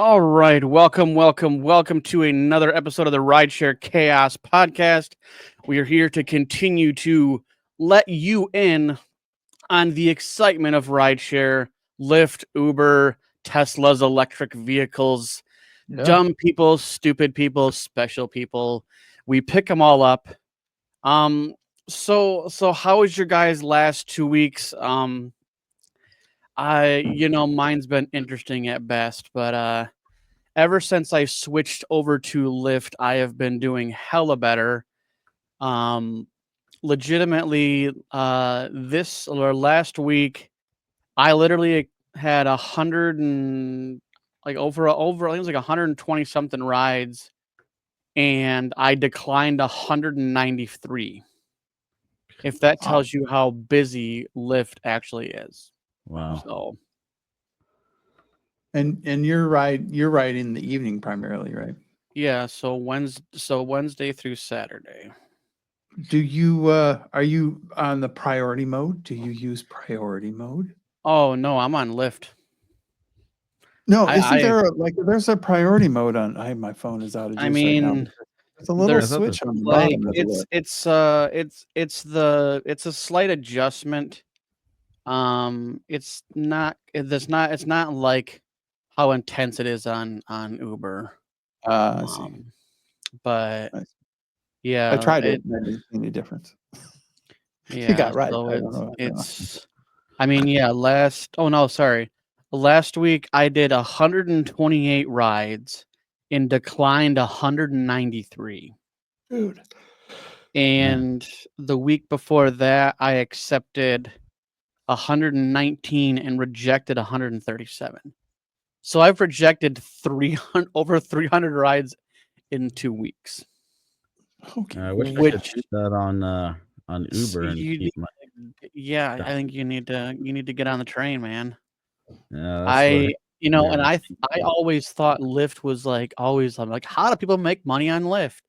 All right, welcome to another episode of the Rideshare Chaos Podcast. We are here to continue to let you in on the excitement of rideshare, Lyft, Uber, Tesla's electric vehicles, dumb people, stupid people, special people. We pick them all up. Um, so how was your guys' last 2 weeks? Mine's been interesting at best, but ever since I switched over to Lyft, I have been doing hella better. Um, Legitimately, this or last week, I literally had 100 and like over I think it was like 120 something rides, and I declined 193. If that tells you how busy Lyft actually is. Wow. So And you're riding the evening primarily, right? yeah, so Wednesday through Saturday. Do you are you on the priority mode? Do you use priority mode? Oh no, I'm on Lyft. No, I- isn't there there's a priority mode on my phone is out of juice I right now. mean, There's a little there's switch on the like bottom of the list. it's a slight adjustment. It's not like how intense it is on Uber. I see. But I see. yeah, I tried it and I didn't see any difference. yeah, You got right. so I don't know. I mean, yeah, last week I did 128 rides and declined 193. Dude. And the week before that, I accepted 119 and rejected 137. So I've rejected over 300 rides in 2 weeks. Okay. I wish I could do that on Uber and keep my. Yeah, I think you need to get on the train, man. Yeah, that's And I always thought Lyft was I'm like, how do people make money on Lyft?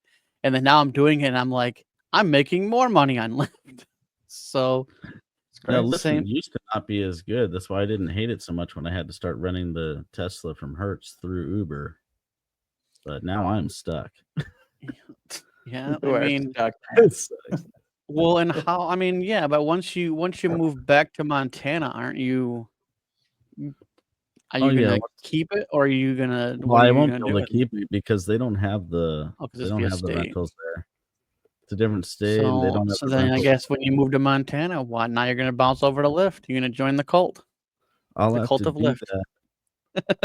And then now I'm doing it and I'm like, I'm making more money on Lyft. So yeah, Lyft used to not be as good. That's why I didn't hate it so much when I had to start running the Tesla from Hertz through Uber. But now I'm stuck. Yeah, I mean, well, and how? I mean, yeah, but once you move back to Montana, aren't you? Are you gonna keep it, or are you gonna? Well, I won't be able to keep it because they don't have the the rentals there. It's a different state. So, and they don't have so the then I rentals. guess when you move to Montana, what? Now you're gonna bounce over to Lyft. You're gonna join the cult. The cult of Lyft.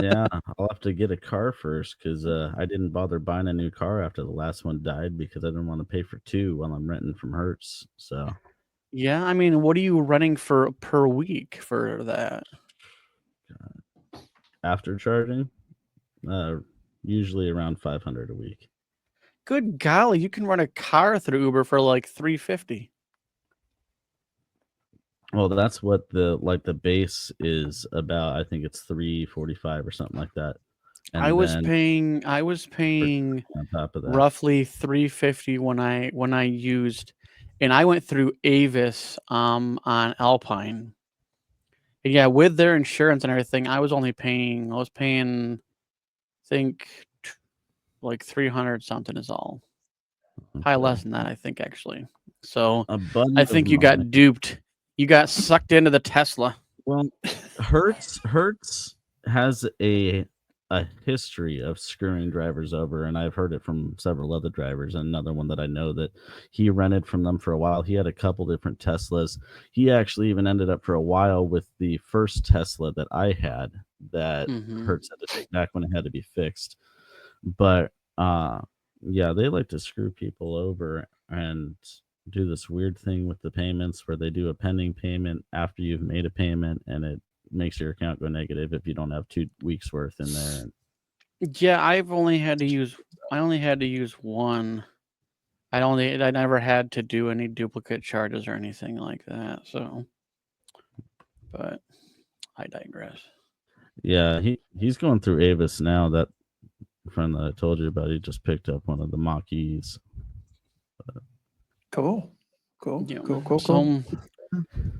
Yeah, I'll have to get a car first because I didn't bother buying a new car after the last one died because I didn't want to pay for two while I'm renting from Hertz. So yeah, I mean, what are you running for per week for that? After charging, usually around 500 a week. Good golly, you can run a car through Uber for like $350. Well, that's what the base is about. I think it's 345 or something like that. And I was paying on top of that roughly $350 when I used, and I went through Avis on Alpine. And yeah, with their insurance and everything, I was paying I think like 300 something is all. Probably less than that, I think, actually. So I think you got duped. You got sucked into the Tesla. Well, Hertz has a history of screwing drivers over, and I've heard it from several other drivers. Another one that I know that he rented from them for a while. He had a couple different Teslas. He actually even ended up for a while with the first Tesla that I had that Hertz had to take back when it had to be fixed. But yeah, they like to screw people over and do this weird thing with the payments where they do a pending payment after you've made a payment, and it makes your account go negative if you don't have 2 weeks worth in there. Yeah, I only had to use one. I never had to do any duplicate charges or anything like that. So, but I digress. Yeah, he's going through Avis now. That friend that I told you about, he just picked up one of the Mach-E's. Cool.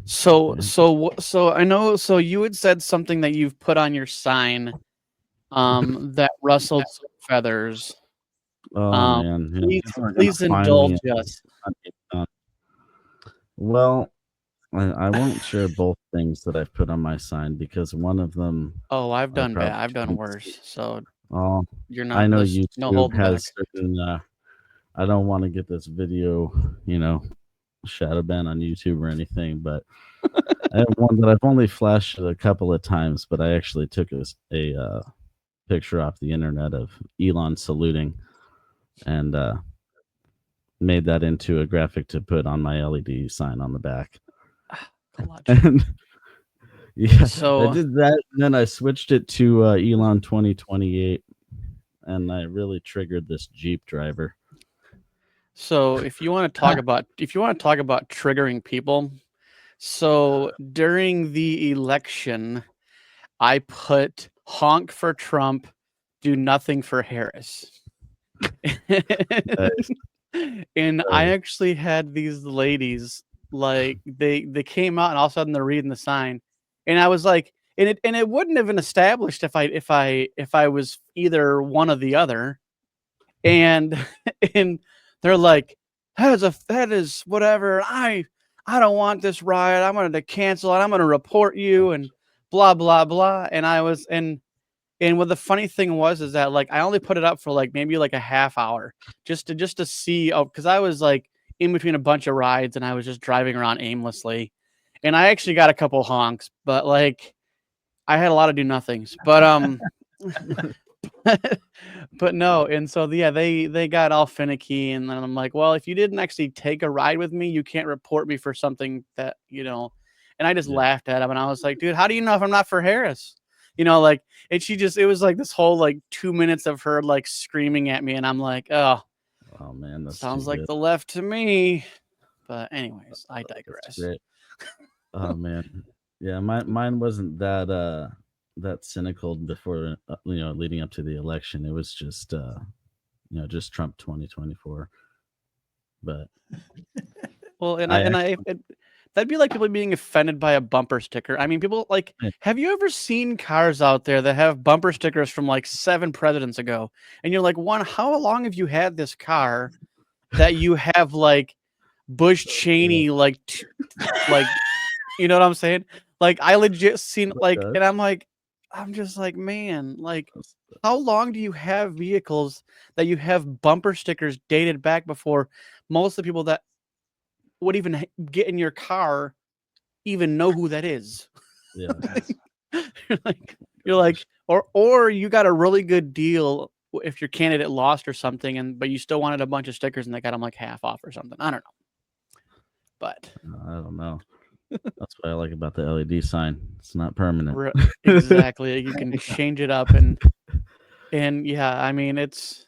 So I know. So you had said something that you've put on your sign that rustled some feathers. Oh man, yeah, Please, people are gonna please find indulge me and us. hunt me down. Well, I won't share both things that I've put on my sign because one of them Oh, I've I done bad. probably I've done shouldn't say. worse. So Oh, you're I not. know There's no YouTube holding back. has certain. I don't want to get this video, shadow ban on YouTube or anything, but I have one that I've only flashed it a couple of times, but I actually took a picture off the internet of Elon saluting and made that into a graphic to put on my LED sign on the back. Clutch. And yeah, I So did that, and then I switched it to Elon 2028, and I really triggered this Jeep driver. So if you want to talk about triggering people, so during the election, I put honk for Trump, do nothing for Harris. And I actually had these ladies like they came out and all of a sudden they're reading the sign, and I was like, and it wouldn't have been established if I was either one or the other, and and they're like, that is whatever. I don't want this riot. I'm going to cancel it. I'm going to report you and blah blah blah. And I was and what the funny thing was is that like I only put it up for like maybe like a half hour just to see because I was like in between a bunch of rides and I was just driving around aimlessly, and I actually got a couple honks, but like I had a lot of do nothings. But but no, and so yeah, they got all finicky, and then I'm like, well, if you didn't actually take a ride with me, you can't report me for something that And I just Yeah. laughed at him, and I was like, dude, how do you know if I'm not for Harris? Like, and it was like this whole like 2 minutes of her like screaming at me, and I'm like, oh man, that's sounds too like good. the left to me. But anyways, I That's digress. great. Oh man, yeah, mine wasn't that cynical before leading up to the election. It was just just Trump 2024. But Well, I actually, that'd be like people being offended by a bumper sticker. I mean, people like, yeah, have you ever seen cars out there that have bumper stickers from like 7 presidents ago? And you're like, one, how long have you had this car that you have like Bush Cheney, like, like, you know what I'm saying? Like, I legit seen like, uh, and I'm just like, man, like, how long do you have vehicles that you have bumper stickers dated back before most of the people that would even get in your car even know who that is? yeah, You're like, or you got a really good deal if your candidate lost or something, but you still wanted a bunch of stickers and they got them like half off or something. I don't know, but I don't know. That's what I like about the LED sign. It's not permanent. exactly, you can change it up and yeah, I mean it's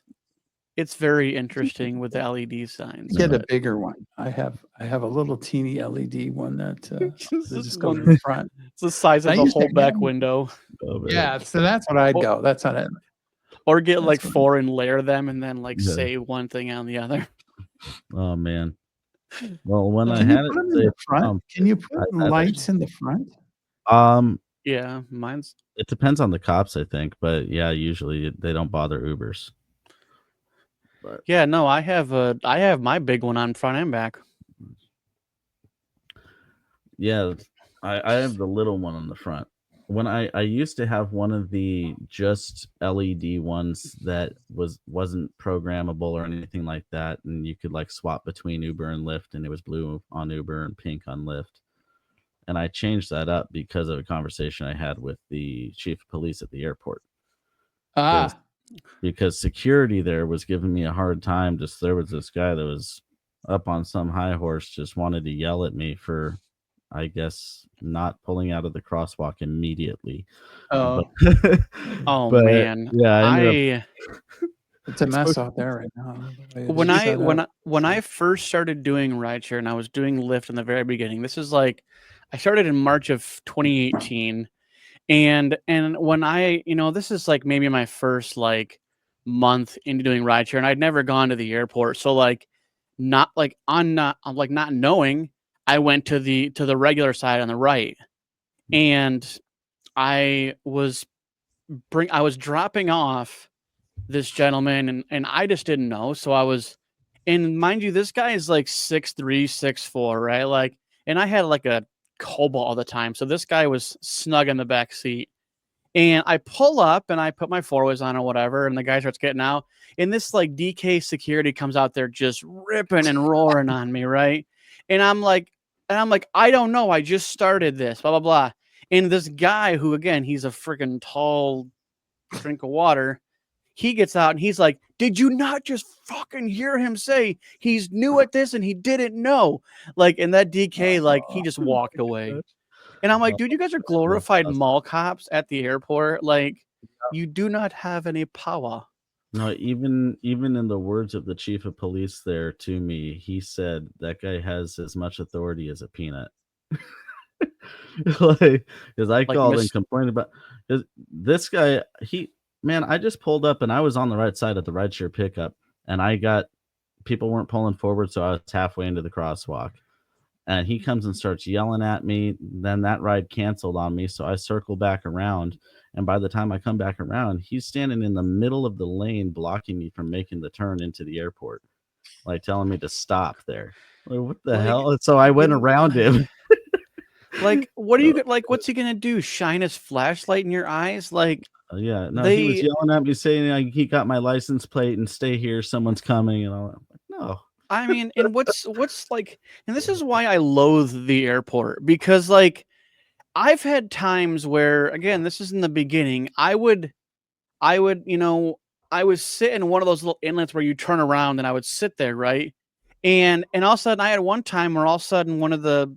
very interesting with the LED signs. Get a But bigger one. I have a little teeny LED one that Just that this just goes one- in the front. it's the size I of the used to whole back have- window, Oh, man. Yeah, so that's what I'd Well- go. That's what I. or get That's like what- 4 and layer them and then like Yeah. say one thing on the other. Oh man. Well, when I Can you had put 'em it in say the front? Trump, Can you put I lights in the front? Yeah, mine's it depends on the cops, I think, but yeah, usually they don't bother Ubers. But yeah, no, I have my big one on front and back. yeah, I have the little one on the front. When I used to have one of the just LED ones that wasn't programmable or anything like that, and you could like swap between Uber and Lyft, and it was blue on Uber and pink on Lyft. And I changed that up because of a conversation I had with the chief of police at the airport. Ah, Because security there was giving me a hard time. Just there was this guy that was up on some high horse, just wanted to yell at me for, I guess, not pulling out of the crosswalk immediately. oh, Oh But, man, yeah, I ended it's a mess out there right now. the way it when is I set when up. I when I first started doing rideshare and I was doing Lyft in the very beginning, this is like I started in March of 2018, and when this is like maybe my first like month into doing rideshare, and I'd never gone to the airport, so like not like I'm like not knowing, I went to the regular side on the right, and I was I was dropping off this gentleman, and I just didn't know. So I was, and mind you, this guy is like 6'3", 6'4", right? Like, and I had like a Cobalt all the time. So this guy was snug in the back seat. And I pull up and I put my four-ways on or whatever, and the guy starts getting out. And this like DK security comes out there just ripping and roaring on me, right? And I'm like, I don't know. I just started this, blah, blah, blah. And this guy who, again, he's a freaking tall drink of water. He gets out and he's like, did you not just fucking hear him say he's new at this and he didn't know? Like, and that DK, like, he just walked away. And I'm like, dude, you guys are glorified mall cops at the airport. Like, you do not have any power. No, even in the words of the chief of police there to me, he said that guy has as much authority as a peanut. Like, because I called and complained about this guy. Man, I just pulled up and I was on the right side of the rideshare pickup, and people weren't pulling forward, so I was halfway into the crosswalk. And he comes and starts yelling at me. Then that ride canceled on me. So I circle back around. And by the time I come back around, he's standing in the middle of the lane, blocking me from making the turn into the airport, like telling me to stop there. Like, what the hell? And so I went around him. Like, what are you like? What's he going to do? Shine his flashlight in your eyes? Like, yeah, no, he was yelling at me saying like, he got my license plate and stay here. Someone's coming. And I'm like, no. I mean, and what's like, and this is why I loathe the airport, because like I've had times where, again, this is in the beginning, I would, you know, I would sit in one of those little inlets where you turn around and I would sit there, right? And all of a sudden I had one time where all of a sudden one of the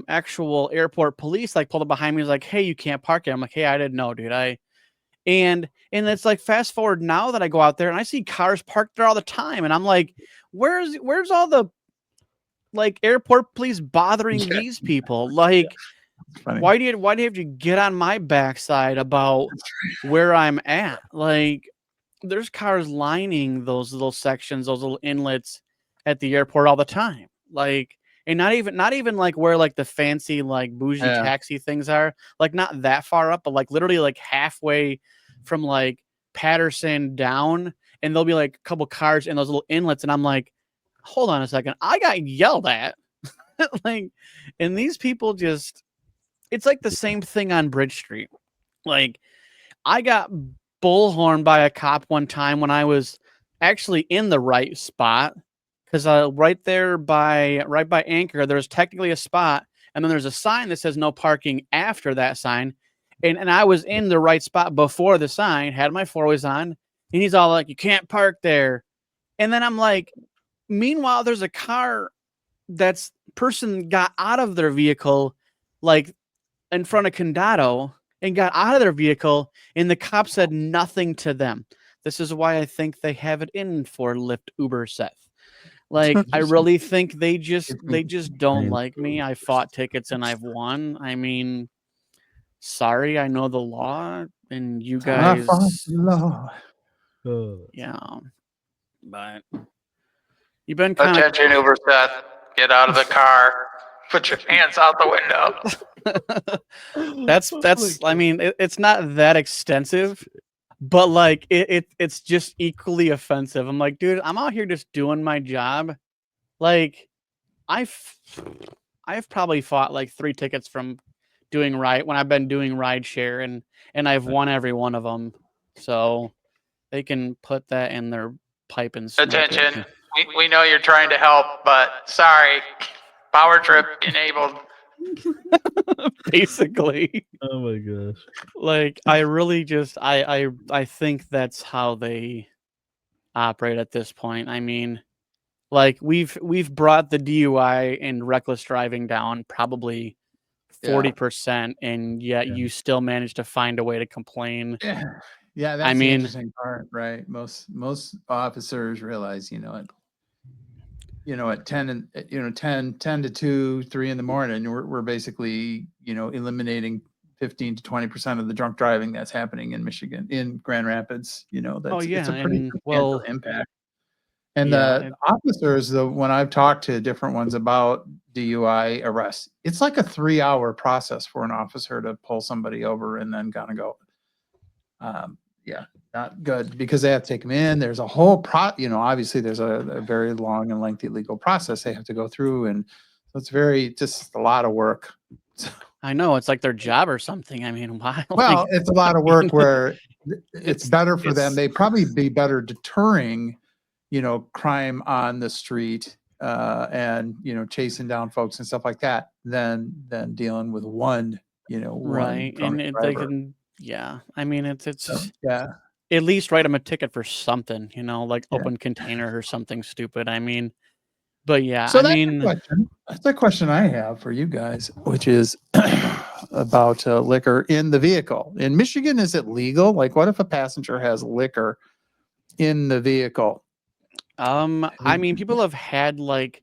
actual airport police like pulled up behind me, was like, hey, you can't park here. I'm like, hey, I didn't know, dude. And it's like, fast forward now that I go out there and I see cars parked there all the time. And I'm like, where's all the like airport police bothering these people? Like, why do you have to get on my backside about where I'm at? Like, there's cars lining those little sections, those little inlets at the airport all the time. Like, and not even like where like the fancy like bougie taxi things are, like not that far up, but like literally like halfway from like Patterson down, and there'll be like a couple cars in those little inlets, and I'm like, hold on a second, I got yelled at. Like, and these people just, it's like the same thing on Bridge Street. Like, I got bullhorned by a cop one time when I was actually in the right spot. Because right by Anchor, there's technically a spot, and then there's a sign that says no parking after that sign. And I was in the right spot before the sign, had my four-ways on, and he's all like, you can't park there. And then I'm like, meanwhile, there's a car person got out of their vehicle, like in front of Condado, and got out of their vehicle, and the cop said nothing to them. This is why I think they have it in for Lyft, Uber, Seth. Like, I really think they just don't like me. I fought tickets and I've won. I mean, sorry, I know the law, and you guys, yeah, but you've been kind of attention, Uber Seth. Get out of the car. Put your hands out the window. That's. I mean, it's not that extensive. But like it's just equally offensive. I'm like, dude, I'm out here just doing my job. Like, I've probably fought like 3 tickets from doing when I've been doing rideshare, and I've won every one of them. So they can put that in their pipe and smoke. Attention, we know you're trying to help, but sorry, power trip enabled. Basically. Oh my gosh. Like, I really just I think that's how they operate at this point. I mean, like, we've brought the DUI and reckless driving down probably 40%, and yet you still manage to find a way to complain. Yeah, that's the interesting part, right? Most officers realize, at 10 to 2, 3 in the morning, we're basically, eliminating 15 to 20% of the drunk driving that's happening in Michigan, in Grand Rapids. It's a pretty substantial impact. And Yeah, the officers, when I've talked to different ones about DUI arrests, it's like a 3-hour process for an officer to pull somebody over and then kind of go. Yeah, not good because they have to take them in. There's a whole obviously there's a very long and lengthy legal process they have to go through. And so it's just a lot of work. I know it's like their job or something. I mean, why? Well, Like, it's a lot of work where it's better for them. it's- They probably be better deterring, crime on the street, and, chasing down folks and stuff like that than dealing with one right, drunk and they driver. can. Yeah, I mean, it's So, yeah, at least write them a ticket for something, like yeah. open container or something stupid. I mean, but yeah, So I that's mean, the question I have for you guys, which is about liquor in the vehicle. In Michigan, is it legal? Like, what if a passenger has liquor in the vehicle? I mean, people have had like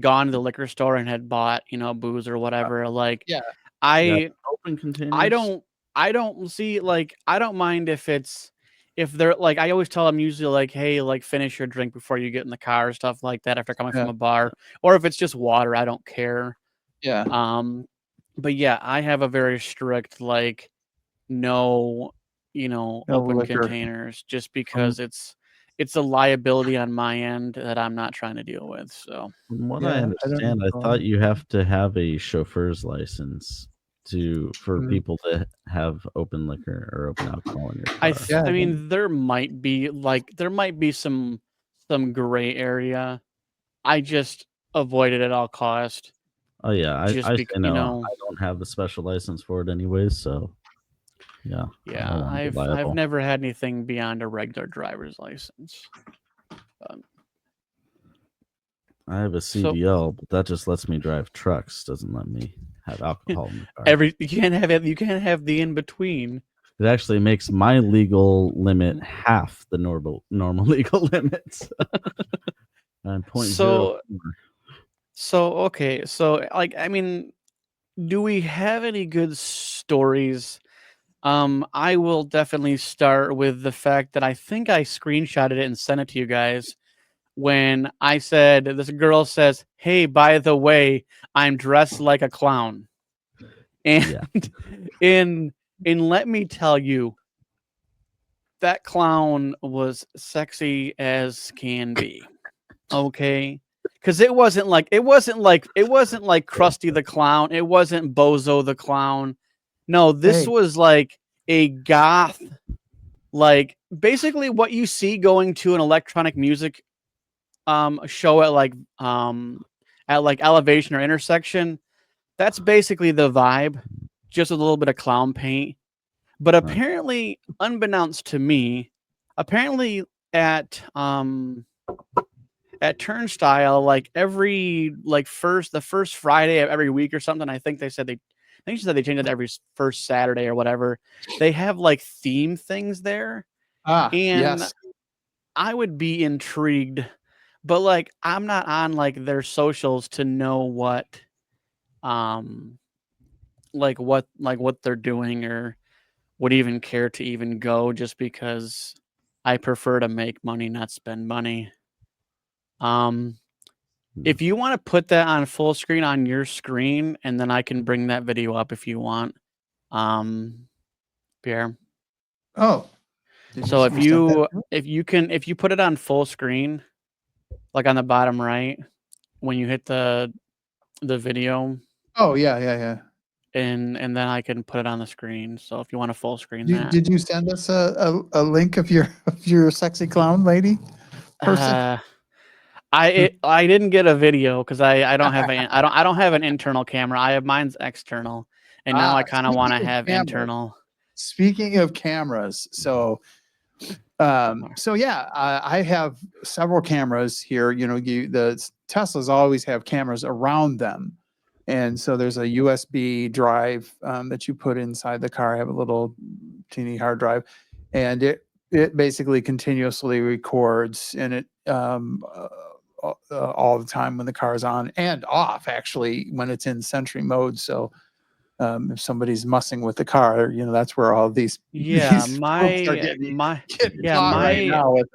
gone to the liquor store and had bought, booze or whatever. Like, Yeah. Yeah, I open containers. I don't see like I don't mind if they're like I always tell them usually like, hey, like finish your drink before you get in the car or stuff like that after coming Yeah. from a bar. Or if it's just water, I don't care. Yeah. But yeah, I have a very strict like no, No open liquor. containers just because it's a liability on my end that I'm not trying to deal with. So From what Yeah, I I don't understand, know. I thought you have to have a chauffeur's license for Mhm. people to have open liquor or open alcohol in your car. Yeah, I mean there might be some gray area. I just avoid it at all cost. Oh yeah, Just I say because no. I don't have the special license for it anyways, so yeah. I yeah, don't want to be I've liable. never had anything beyond a regular driver's license. I have a So CDL, but that just lets me drive trucks. Doesn't let me have alcohol in the car. you can't have the in between. It actually makes my legal limit half the normal legal limits. I'm So 0.04. okay, so like I mean, do we have any good stories? I will definitely start with the fact that I think I screenshotted it and sent it to you guys when I said this girl says, "Hey, by the way, I'm dressed like a clown." And Yeah. in let me tell you, that clown was sexy as can be. Okay? Cuz it wasn't like Krusty the Clown, it wasn't Bozo the Clown. No, this Hey. was like a goth, like basically what you see going to an electronic music show at like Elevation or Intersection. That's basically the vibe, just with a little bit of clown paint. But apparently, unbeknownst to me, apparently at Turnstile, like every like the first Friday of every week or something, I think she said they changed it every first Saturday or whatever. They have like theme things there, and Yes. I would be intrigued, but like I'm not on like their socials to know um what they're doing or would even care to even go just because I prefer to make money, not spend money. If you want to put that on full screen on your screen, and then I can bring that video up if you want. Pierre. Oh. So Did you send that to me? if you put it on full screen, like on the bottom right, when you hit the video, Oh, yeah. and then I can put it on the screen. So if you want to full screen that. Did you send us a link of your sexy clown lady person? I didn't get a video because I don't have I don't have an internal camera. I have mine's external, and now I kind of want to have internal. Speaking of cameras, so yeah, I have several cameras here. The Teslas always have cameras around them, and so there's a USB drive that you put inside the car. I have a little teeny hard drive, and it basically continuously records, and it all the time when the car's on and off. Actually, when it's in Sentry mode, so if somebody's mussing with the car, that's where all these Yeah, these folks are getting yeah, caught right my now with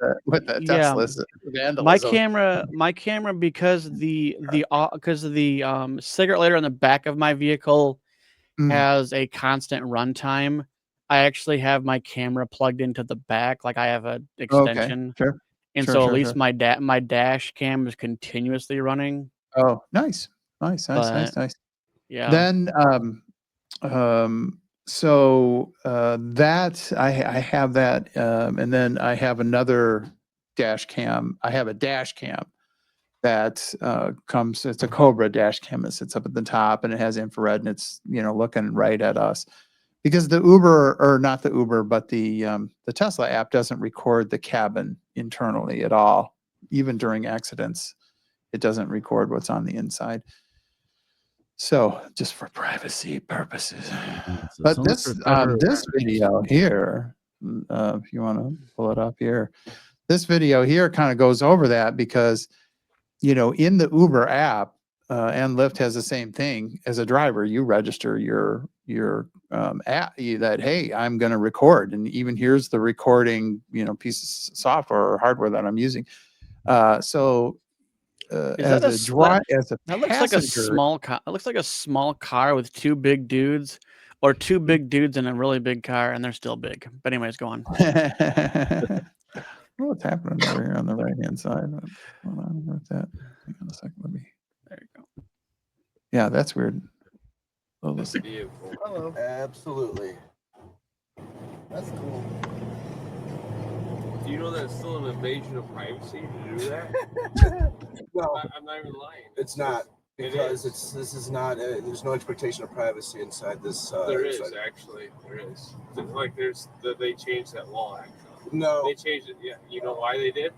the yeah, Teslas my vandalism. camera, because because of the cigarette lighter on the back of my vehicle Mm. has a constant runtime. I actually have my camera plugged into the back, like I have a Okay, extension, sure. and Sure, so at sure, least sure. my dash cam is continuously running. Oh, nice, nice, nice, But nice, nice. yeah, Then, so that I have that, and then I have another dash cam. I have a dash cam that comes. It's a Cobra dash cam that sits up at the top, and it has infrared, and it's looking right at us. Because the Uber, or not the Uber, but the Tesla app doesn't record the cabin internally at all, even during accidents. It doesn't record what's on the inside. So just for privacy purposes. So But so much this for clever this video here, if you want to pull it up here, this video here kind of goes over that because in the Uber app, and Lyft has the same thing. As a driver, you register your app that, hey, I'm going to record, and even here's the recording piece of software or hardware that I'm using. So is that as a that looks like a passenger. small car? It looks like a small car with two big dudes, or two big dudes in a really big car, and they're still big. But anyways, go on. What's happening over here on the right hand side? Hold on, where's that? Hang on a second. Let me. There you go. Yeah, that's weird. Oh, listen. Hello. Absolutely. That's cool. Do you know that it's still an invasion of privacy to do that? Well, I'm not even lying. it's not It because is. this is not. There's no expectation of privacy inside this. There is inside. actually. There is. It's like they changed that law actually. No. They changed it. Yeah. You know why they did?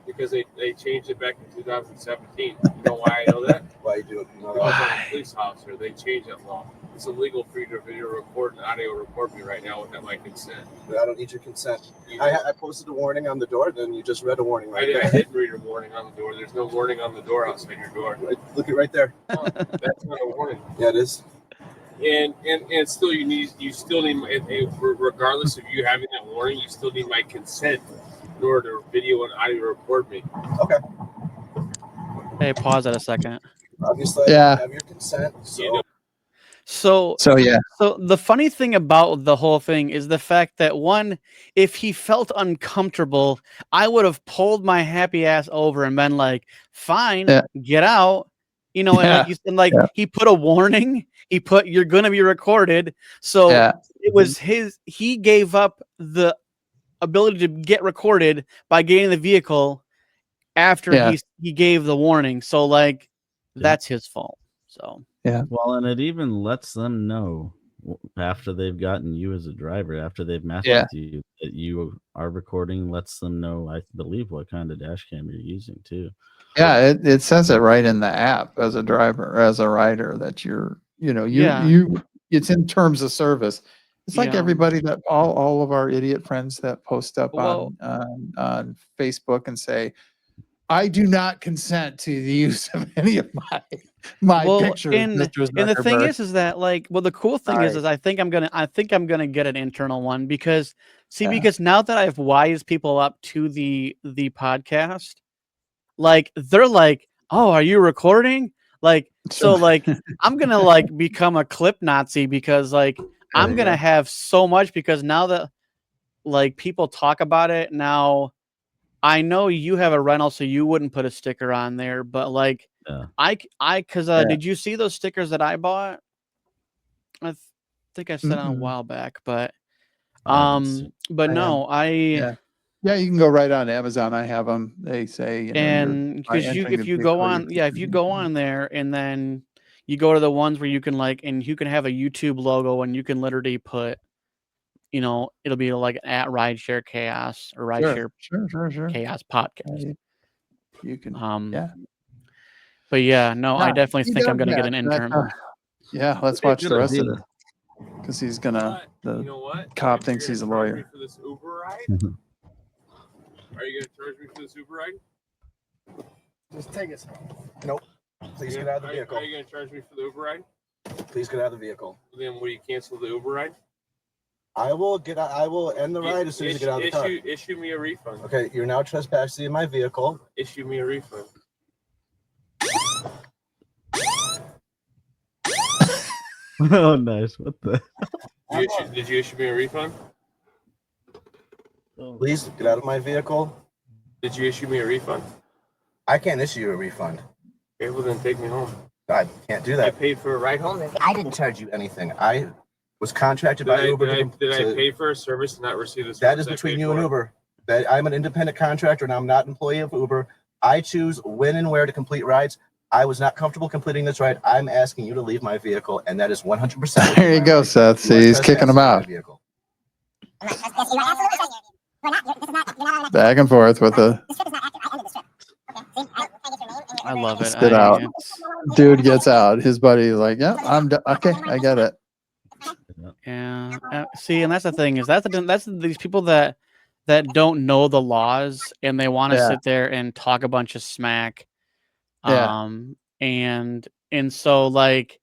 Because they changed it back in 2017. You know why I know that? Why do it? No, Because I'm a police officer. They changed that law. It's illegal for you to video record and audio record me right now without my consent. I don't need your consent. You I posted a warning on the door. Then you just read a warning right I there. didn't read a warning on the door. There's no warning on the door outside your door. Look it right there. Oh, that's not a warning. Yeah, it is. And still you still need regardless of you having that warning, you still need my consent in order to video and audio record me. Okay. Hey, pause that a second. Obviously, Yeah. I have your consent. So You know, So yeah. So the funny thing about the whole thing is the fact that, one, if he felt uncomfortable, I would have pulled my happy ass over and been like, "Fine, Yeah. get out." And like you said, Yeah. he put a warning. He put, "You're gonna be recorded." So Yeah. it was he gave up the ability to get recorded by getting the vehicle after Yeah. he gave the warning. So like that's his fault. So Well, and it even lets them know after they've gotten you as a driver, after they've matched Yeah. with you, that you are recording, lets them know, I believe, what kind of dash cam you're using too. Yeah, it says it right in the app as a driver, as a rider, that you're, Yeah. it's in terms of service. It's like Yeah. everybody that all of our idiot friends that post up Well- on Facebook and say, I do not consent to the use of any of my Well, pictures, Mr. and the thing Zuckerberg." is that like, well, the cool thing is Sorry. I think I'm gonna get an internal one because Yeah. because now that I've wised people up to the podcast, like they're like, "Oh, are you recording?" Like, so like I'm gonna like become a clip Nazi because like I'm you gonna go. have so much, because now that like people talk about it now, I know you have a rental, so you wouldn't put a sticker on there, but like Yeah. because Yeah. did you see those stickers that I bought? I think I said on a Mm-mm. while back, but I haven't seen- but I no, Yeah, you can go right on Amazon. I have them. They say, you're and by because entering if the you go vehicle, on, you're if you go on there and then you go to the ones where you can like, and you can have a YouTube logo and you can literally put, it'll be like at Rideshare Chaos or Rideshare Sure. Chaos Podcast. You can, Yeah. yeah. But yeah, no, I Yeah, definitely he think I'm does gonna get that. an That, intern. Yeah, let's Hey, watch good the rest of idea. it. Because he's gonna, but you the know what? cop If you're thinks he's a gonna charge me lawyer. for this Uber ride? Are you gonna charge me for this Uber ride? just take it. Nope. Please get out of the vehicle. Are you gonna charge me for the Uber ride? Please get out of the vehicle. Then will you cancel the Uber ride? I will end the ride as soon as you get out of the car. Issue me a refund. Okay, you're now trespassing in my vehicle. Issue me a refund. Oh, nice. What the? Did you issue me a refund? Please get out of my vehicle. Did you issue me a refund? I can't issue you a refund. Okay, well then take me home. I can't do I that. paid for a ride home. I didn't charge you anything. I was contracted by Uber. Did I pay for a service and not receive the service? That is between you and Uber. That I'm an independent contractor and I'm not an employee of Uber. I choose when and where to complete rides. I was not comfortable completing this ride. I'm asking you to leave my vehicle, and that is 100%. There you go, Seth. See, he's kicking him out. Back and forth with the I love it. Spit out. It's- dude gets out. His buddy's like, yeah, okay, I get it. Yeah. See, and that's the thing is that's these people that don't know the laws and they want to Yeah. sit there and talk a bunch of smack. Yeah. And so like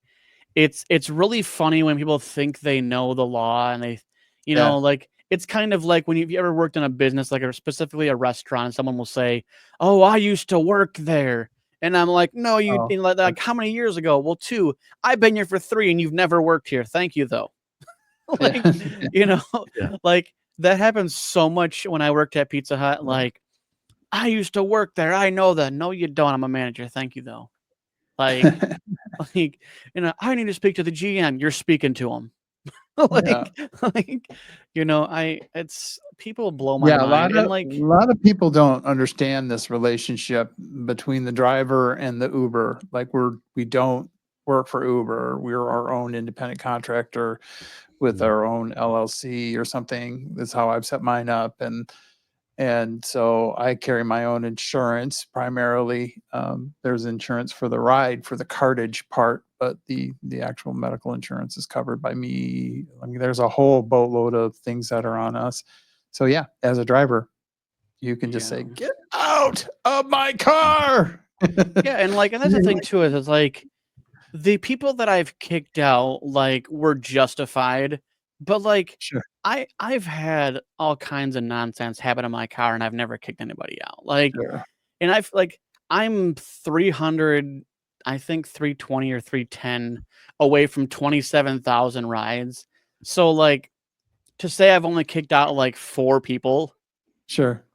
it's really funny when people think they know the law and they, you know, like it's kind of like when you ever worked in a business, like specifically a restaurant, and someone will say, "Oh, I used to work there." And I'm like, no, you Oh. like how many years ago? Well, 2. I've been here for 3 and you've never worked here. Thank you though. Like, you know, Yeah. like that happens so much when I worked at Pizza Hut. Like, I used to work there. I know that. No, you don't. I'm a manager. Thank you though. Like, like, you know, I need to speak to the GM. You're speaking to him. like, you know, it's people blow my mind. And like, a lot of people don't understand this relationship between the driver and the Uber. Like we don't work for Uber. We're our own independent contractor with our own LLC or something. That's how I've set mine up. And so I carry my own insurance primarily. There's insurance for the ride for the cartage part, but the actual medical insurance is covered by me. I mean, there's a whole boatload of things that are on us. So yeah, as a driver, you can just say, Yeah. "Get out of my car." yeah, and like, and that's the thing too is it's like the people that I've kicked out like were justified, but like Sure. I've had all kinds of nonsense happen in my car and I've never kicked anybody out. Like, Sure. and I'm 300, I think 320 or 310 away from 27,000 rides. So like to say I've only kicked out like 4 people, Sure.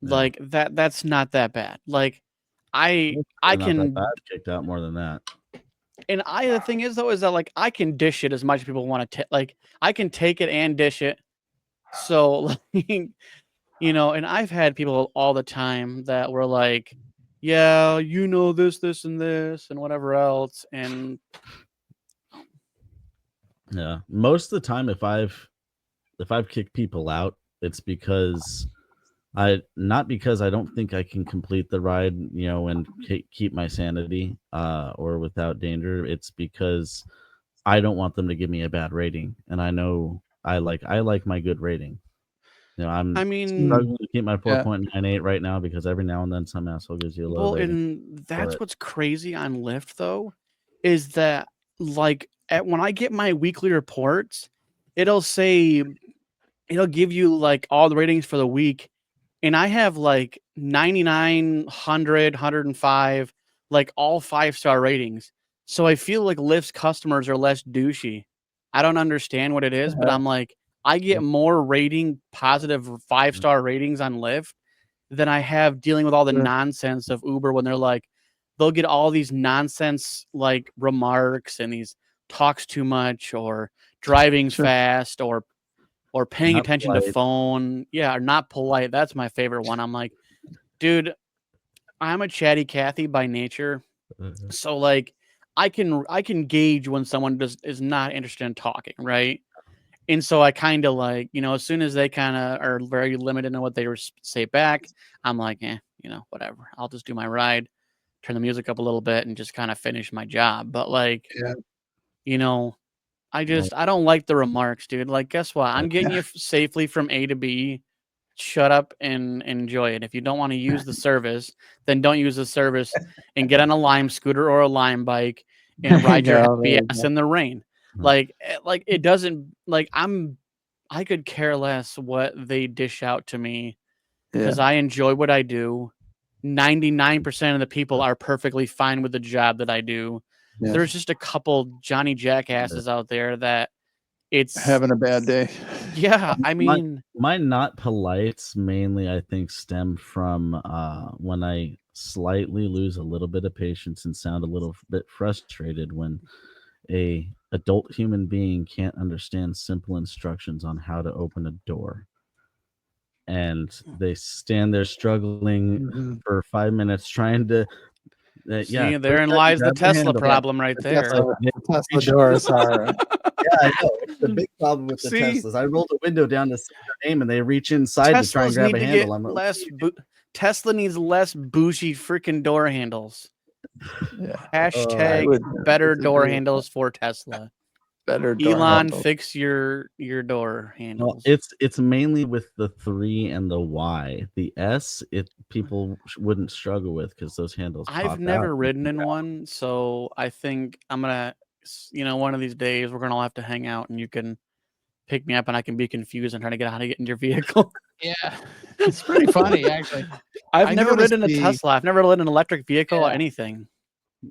Yeah. like that's not that bad. Like I Not that can bad, kicked out more than that. and the thing is though is that like I can dish it as much as people want to like I can take it and dish it. So like you know, and I've had people all the time that were like, yeah, you know this, this, and this, and whatever else. And Yeah, most of the time, if I've kicked people out, it's because not because I don't think I can complete the ride, you know, and keep my sanity, or without danger. It's because I don't want them to give me a bad rating, and I know I like my good rating. You know, I'm I mean, struggling to keep my Yeah. 4.98 right now because every now and then some asshole gives you a low well, rating. and that's but- what's crazy on Lyft though, is that like when I get my weekly reports, it'll give you like all the ratings for the week. And I have like 99, 100, 105, like all 5-star ratings. So I feel like Lyft's customers are less douchey. I don't understand what it is, but I'm like, I get more positive 5-star ratings on Lyft than I have dealing with all the Sure. nonsense of Uber when they're like, they'll get all these nonsense like remarks and these talks too much or driving Sure. fast or paying Not attention to polite. phone. Yeah, or not polite. That's my favorite one. I'm like, dude, I'm a chatty Cathy by nature. So like I can gauge when someone is not interested in talking, right? And so I kind of like, you know, as soon as they kind of are very limited in what they say back, I'm like, you know, whatever. I'll just do my ride, turn the music up a little bit and just kind of finish my job. But like, Yeah. you know, I don't like the remarks, dude. Like, guess what? I'm getting you safely from A to B. Shut up and enjoy it. If you don't want to use the service, then don't use the service and get on a Lime scooter or a Lime bike and ride your No, happy there you ass go. in the rain. Right. Like it doesn't like I could care less what they dish out to me because I enjoy what I do. 99% of the people are perfectly fine with the job that I do. Yeah. There's just a couple Johnny jackasses out there that it's Having a bad day. yeah, I My- mean, My not polites mainly, I think, stem from when I slightly lose a little bit of patience and sound a little bit frustrated when a adult human being can't understand simple instructions on how to open a door, and they stand there struggling Mhm. for 5 minutes trying to. see, Yeah, therein push that lies the grab Tesla handle. problem right The there. Tesla- Like, the Tesla doors are. yeah, I know. It's the big problem with the See? Teslas. I rolled the window down to see their name, and they reach inside to try and Teslas grab need a to handle. get I'm like, less. Tesla needs less bougie freaking door handles. Yeah. Hashtag would better door disagree with handles for Tesla. Better door Elon, handles. fix your door well, handles. it's mainly with the 3 and the Y. The S, people wouldn't struggle with because those handles. I've pop never out. ridden in one, so I think I'm gonna, one of these days we're gonna all have to hang out and you can pick me up and I can be confused and trying to get how to get in your vehicle. Yeah. It's pretty funny, actually. I've I never ridden a noticed the- Tesla. I've never ridden an electric vehicle or Yeah. anything.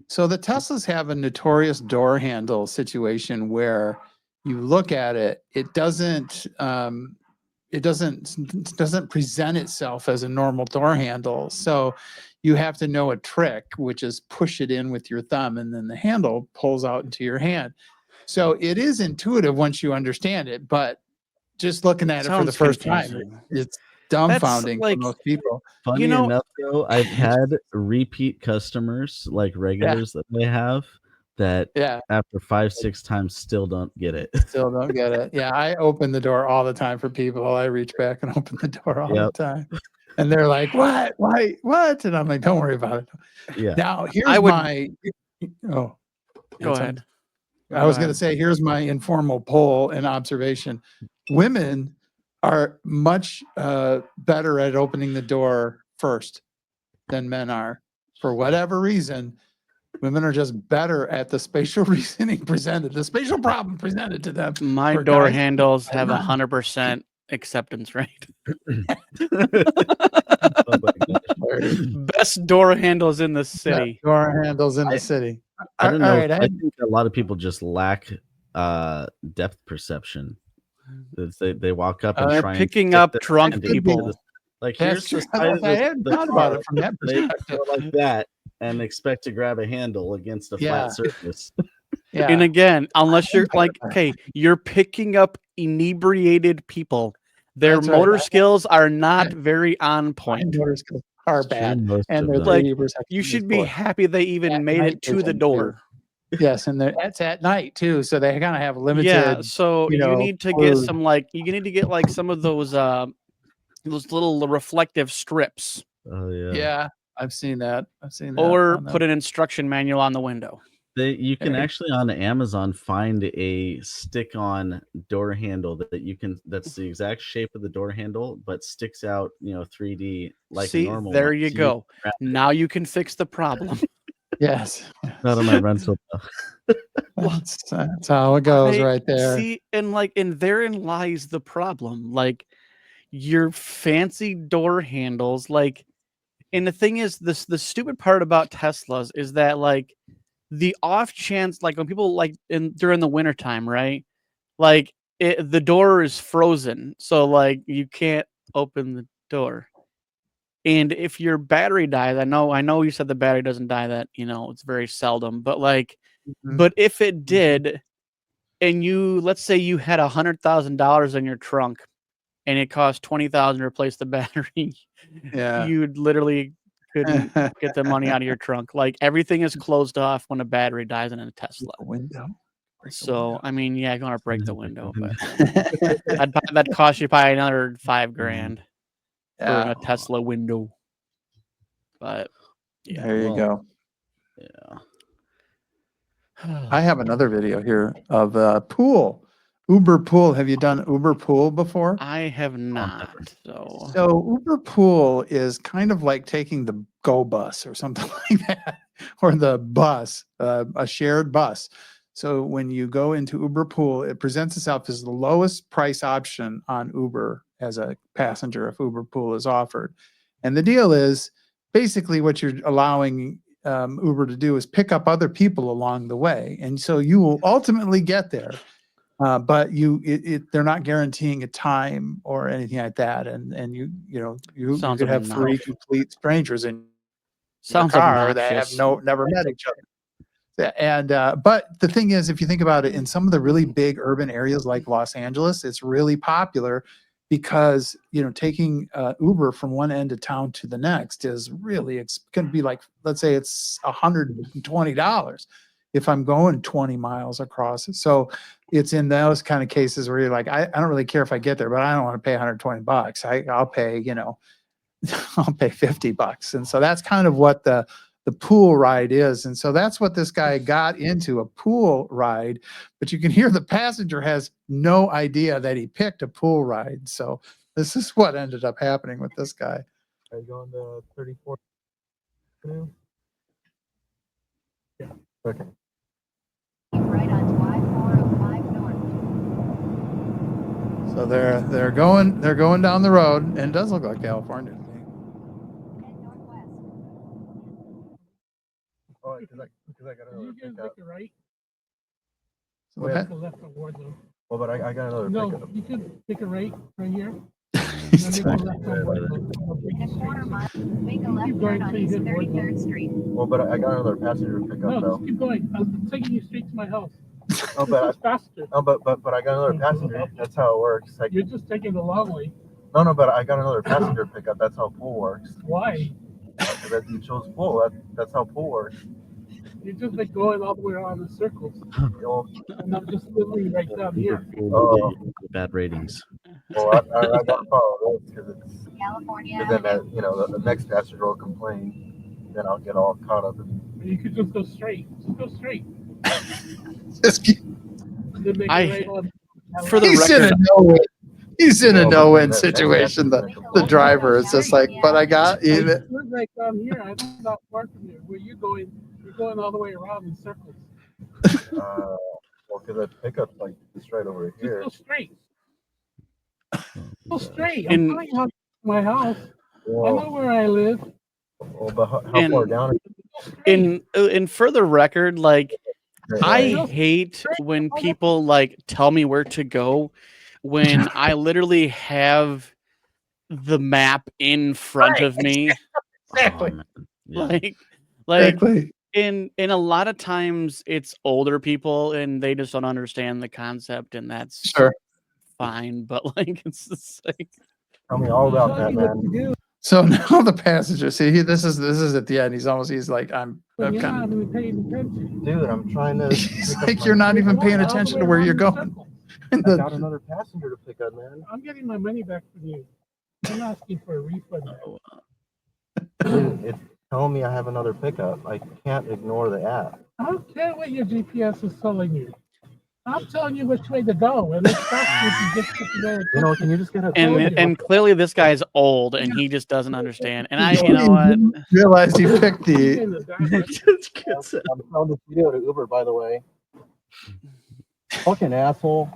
So the Teslas have a notorious door handle situation where you look at it, it doesn't present itself as a normal door handle. So you have to know a trick, which is push it in with your thumb and then the handle pulls out into your hand. So it is intuitive once you understand it, but just looking at it for the Sounds first time, confusing. it's dumbfounding like- for most people. Funny know- enough, though, I've had repeat customers, like regulars that they have, that Yeah. after 5-6 times still don't get it. Still don't get it. Yeah, I open the door all the time for people. I reach back and open the door all the Yep. time. And they're like, what? Why? What? And I'm like, don't worry about it. Yeah. Now, here's I would- my. Oh, Go that's ahead. I was Go going to say, here's my informal poll and observation. Women are much better at opening the door first than men are. For whatever reason, women are just better at the spatial reasoning presented, the spatial problem presented to them. My For door guys- handles have 100% acceptance rate. Oh my gosh. Best door handles in the city. Door handles in I- the city. I don't All know. right, I think a lot of people just lack depth perception. They walk up and They're try and picking stick up their drunk hand into people. the- Like That's here's the true. side of I the, hadn't the thought about car. it from that They perspective. go like that and expect to grab a handle against a Yeah. flat surface. Yeah. And again, unless you're think like, about okay, you're picking up inebriated people. Their That's right. motor I- skiles are not very on My point. motor skills are bad. Most And of they're them. Like, 30%. You should be happy they even At made night it to the vision, too. door. Yes, and that's at night too. So they kind of have limited. Yeah, so you you know, need to get clues. some you need to get like some of those little reflective strips, Oh yeah. Yeah, I've seen that. I've seen that. or on put an instruction manual on the window. You can Right. actually on Amazon find a stick-on door handle that's the exact shape of the door handle, but sticks out, 3D like See, a normal there one. you So go. grab it. Now you can fix the problem. Yes, Not on my rental. Though. that's how it goes right there. See, and therein lies the problem. Like your fancy door handles, and the thing is, the stupid part about Teslas is that the off chance, when people during the wintertime, right? The door is frozen, so you can't open the door. And if your battery dies, I know you said the battery doesn't die, that it's very seldom, but Mhm. but if it did, and let's say you had $100,000 in your trunk, and it cost $20,000 to replace the battery, Yeah. you'd literally couldn't get the money out of your trunk. Everything is closed off when a battery dies in a Tesla. Window. So I mean, yeah, you're gonna break the window, but that cost you probably another $5,000 for Yeah, a Tesla window. But yeah, there you go. Yeah. I have another video here of pool. Uber Pool. Have you done Uber Pool before? I have not. So So Uber Pool is kind of like taking the Go Bus or something like that. or the bus, a shared bus. So when you go into Uber Pool, it presents itself as the lowest price option on Uber as a passenger if Uber Pool is offered. And the deal is basically what you're allowing Uber to do is pick up other people along the way. And so you will ultimately get there. But they're not guaranteeing a time or anything like that. And you Sounds could have three obnoxious. complete strangers in your Sounds car that have obnoxious. never met each other. Yeah, and but the thing is, if you think about it, in some of the really big urban areas like Los Angeles, it's really popular because taking Uber from one end of town to the next is really going to be like, let's say it's $120 if I'm going 20 miles across. So it's in those kind of cases where you're like, I don't really care if I get there, but I don't want to pay $120. I'll pay I'll pay $50. And so that's kind of what the pool ride is. And so that's what this guy got into, a pool ride. But you can hear the passenger has no idea that he picked a pool ride. So this is what ended up happening with this guy. Are you going to 34th Avenue? Yeah. Okay. Right onto I-405 North. So they're going down the road, and it does look like California to me. Head northwest. Oh, because I got another You can pickup. take a right, So the go left toward them. Well, but I got another No, pickup. you could take a right here. He's And then you doing- go left toward them. In a quarter mile, make a left Keep going turn on till you East hit Woodland. 33rd Street. Well, but I got another passenger pickup No, though. just keep going. I'm taking you straight to my house. Oh, This but is faster. but I got another passenger. That's how it works. Like, You're just taking the long way. no, but I got another passenger pickup. That's how pool works. Why? That you chose pool. That's how pool works. You're just like going all the way around in circles. You know, And I'm just literally right down here. Oh. Bad ratings. well, I got to follow this because California. then that the next passenger will complain. Then I'll get all caught up in. You could just go straight. Just go straight. Just keep- And then make I- a right on. For the he's in a record, no-win. He's in a Well, no-win that- situation. that's- The driver is just like, but I got I even. live right down here. I'm not far from you. Where you're going all the way around in circles. Well, because that pickup's like just right over Just here. go straight. Go straight. I'm In- telling you how to my house. I know Well, where I live. but how And- far down? Go straight. in further record, like I Right. hate when people like tell me where to go when I literally have the map in front of me. Exactly. Oh, man. Yeah. Like Exactly. in a lot of times it's older people and they just don't understand the concept, and that's Sure. fine. But like it's just like Tell me all about Tell that, you what man. to do, So now the passenger, see, this is at the end. He's like, I'm but you're kind not of. even paying attention. Dude, I'm trying to. He's pick up like, my- you're not even You're paying going all the attention way to where around you're in going. circles. And I the- got another passenger to pick up, man. I'm getting my money back from you. I'm asking for a refund. Dude, it's telling me I have another pickup. I can't ignore the app. I don't care what your GPS is telling you. I'm telling you which way to go, and it's faster if you just get to where You know, can you just get a and clearly this guy's old and he just doesn't understand. And I, you know what? realized he picked the. in the direction. I'm telling this video to Uber, by the way. Fucking asshole.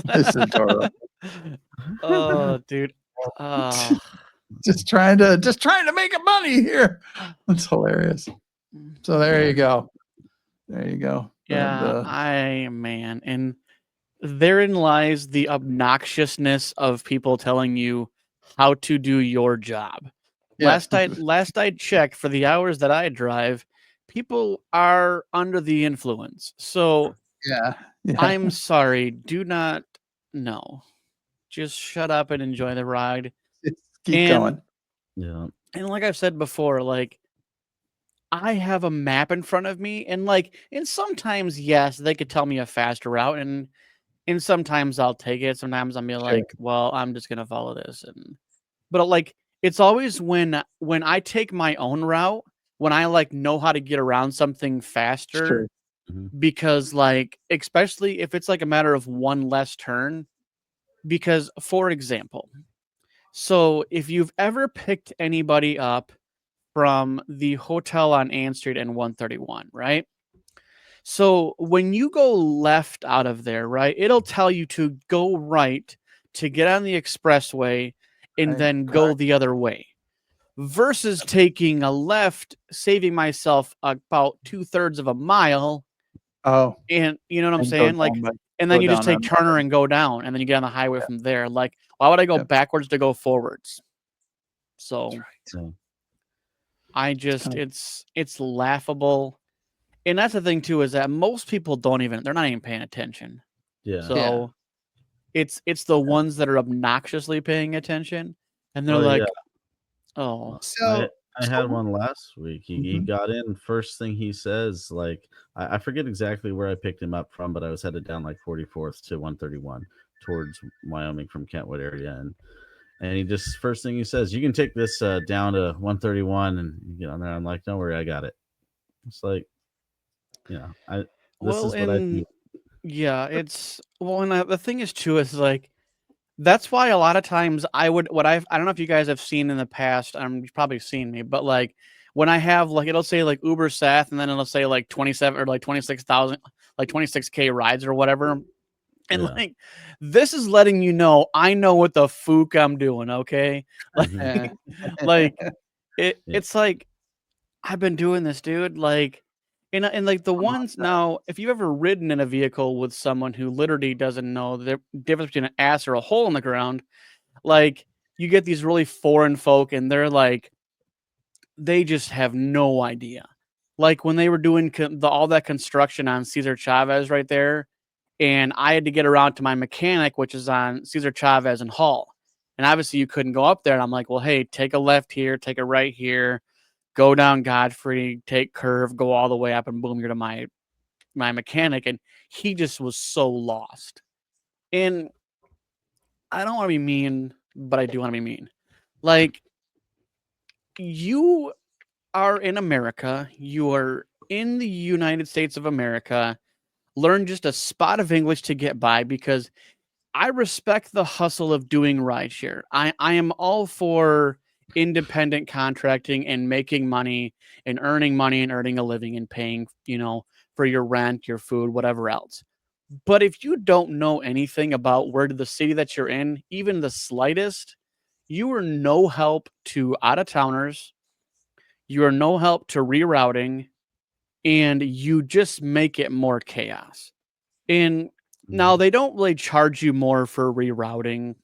This is adorable. Oh, dude. Oh. just trying to make a money here. That's hilarious. So there you go. There you go. Yeah, man. And therein lies the obnoxiousness of people telling you how to do your job. Yeah. Last I checked, for the hours that I drive, people are under the influence. So yeah. I'm sorry, do not no. Just shut up and enjoy the ride. Keep and- going. Yeah. And like I've said before, like I have a map in front of me, and sometimes yes, they could tell me a faster route, and sometimes I'll take it. Sometimes I'll be like, well, I'm just gonna follow this, but like it's always when I take my own route, when I like know how to get around something faster, Sure. because like especially if it's like a matter of one less turn, because for example, so if you've ever picked anybody up from the hotel on Ann Street and 131, right? So when you go left out of there, right, it'll tell you to go right to get on the expressway and Right. then go the other way. Versus taking a left, saving myself about 2/3 of a mile, Oh, and you know what I'm and go saying? Like, down, but and then go you just down take on Turner and go down, and then you get on the highway from there. Like, why would I go Yep. backwards to go forwards? So So, I just kinda- it's laughable. And that's the thing too, is that most people they're not even paying attention. yeah. So it's the ones that are obnoxiously paying attention, and they're Oh, like, yeah. oh, So I had one last week. He Mhm. got in. First thing he says, like, I forget exactly where I picked him up from, but I was headed down like 44th to 131 towards Wyoming from Kentwood area, and he just first thing he says, you can take this down to 131 and you get on there. I'm like, don't worry, I got it. It's like, this well, is what I and do. yeah, it's well, and the thing is too is like that's why a lot of times I don't know if you guys have seen in the past. You've probably seen me, but like when I have like it'll say like Uber Seth, and then it'll say like 27 or like 26,000, like 26K rides or whatever. And Yeah. like this is letting you know I know what the fook I'm doing, okay? Like, Mhm. like Yeah. it's like I've been doing this, dude. Like, and like the ones now, if you've ever ridden in a vehicle with someone who literally doesn't know the difference between an ass or a hole in the ground, like you get these really foreign folk, and they're like, they just have no idea. Like when they were doing all that construction on Cesar Chavez right there, and I had to get around to my mechanic, which is on Cesar Chavez and Hall. And obviously you couldn't go up there. And I'm like, well, hey, take a left here, take a right here, go down Godfrey, take curve, go all the way up, and boom, you're to my mechanic. And he just was so lost. And I don't want to be mean, but I do want to be mean. Like, you are in America, you are in the United States of America. Learn just a spot of English to get by, because I respect the hustle of doing rideshare. I am all for independent contracting and making money and earning a living and paying, for your rent, your food, whatever else. But if you don't know anything about where to the city that you're in, even the slightest, you are no help to out of towners. You are no help to rerouting, and you just make it more chaos. And now they don't really charge you more for rerouting.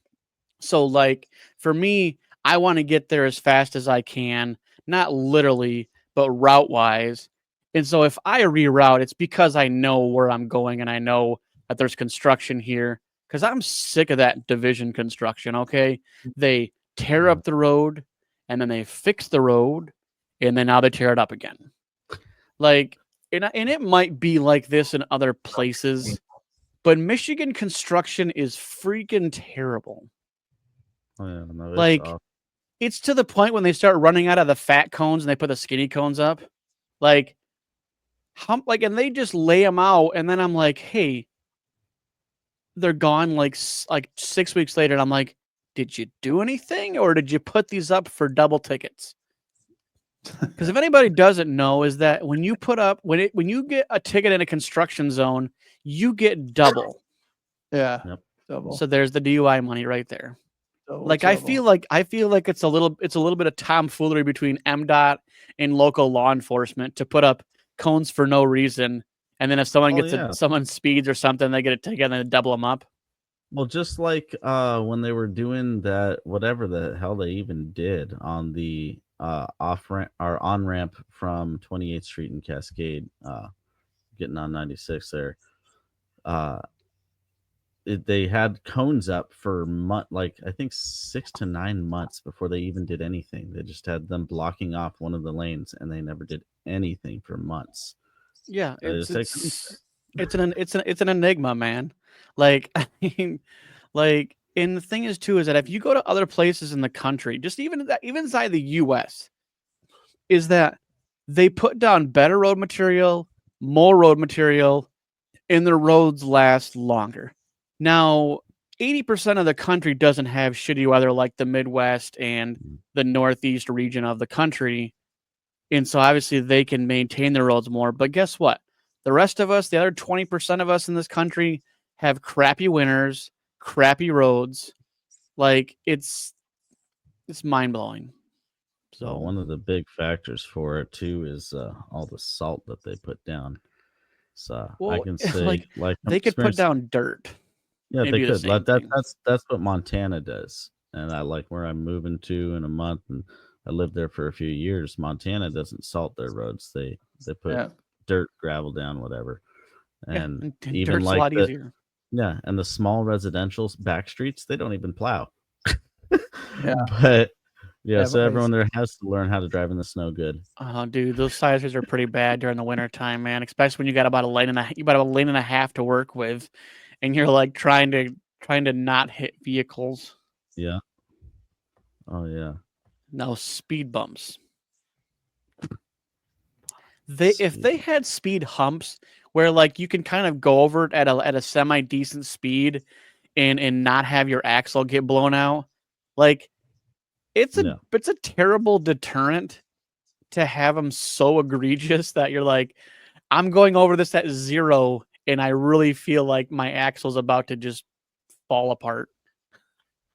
So like for me, I want to get there as fast as I can, not literally, but route wise. And so if I reroute, it's because I know where I'm going and I know that there's construction here, because I'm sick of that division construction. Okay. They tear up the road, and then they fix the road, and then now they tear it up again. Like, and it might be like this in other places, but Michigan construction is freaking terrible. Oh, yeah, no, it's Like, awful. it's to the point when they start running out of the fat cones and they put the skinny cones up. Like, and they just lay them out, and then I'm like, hey, they're gone like 6 weeks later, and I'm like, did you do anything, or did you put these up for double tickets? Because if anybody doesn't know, is that when you put up when you get a ticket in a construction zone, you get double. Yeah. Yep. Double. So there's the DUI money right there. double, Like double. I feel like it's a little bit of tomfoolery between MDOT and local law enforcement to put up cones for no reason, and then if someone someone speeds or something, they get a ticket and then double them up. Well, just like when they were doing that, whatever the hell they even did on the off ramp or on ramp from 28th Street in Cascade, getting on 96 there. They had cones up for like I think 6 to 9 months before they even did anything. They just had them blocking off one of the lanes, and they never did anything for months. Yeah, They just it's an enigma, man. Like, I mean, like, and the thing is too is that if you go to other places in the country, just even inside the U.S., is that they put down better road material, more road material, and the roads last longer. Now, 80% of the country doesn't have shitty weather like the Midwest and the Northeast region of the country. And so obviously they can maintain the roads more. But guess what? The rest of us, the other 20% of us in this country, have crappy winters, crappy roads. Like it's mind blowing. So So one of the big factors for it too is all the salt that they put down. So I well, can say, like from they could put experience, down dirt. yeah, It'd they be the could. same Like that, thing. that's what Montana does, and I like where I'm moving to in a month, and I lived there for a few years. Montana doesn't salt their roads; they put Yeah. dirt, gravel down, whatever, Yeah, and and even dirt's a like lot the easier. yeah, and the small residential back streets, they don't even plow. Yeah. But yeah, Yeah, so but everyone there has to learn how to drive in the snow good. Oh, dude, those side streets are pretty bad during the winter time, man. Especially when you got about a lane and a you got a lane and a half to work with, and you're like trying to not hit vehicles. Yeah. Oh yeah. No speed bumps. If they had speed humps where like you can kind of go over it at a semi decent speed and not have your axle get blown out, like it's Yeah. a terrible deterrent to have them so egregious that you're like, I'm going over this at 0 and I really feel like my axle's about to just fall apart.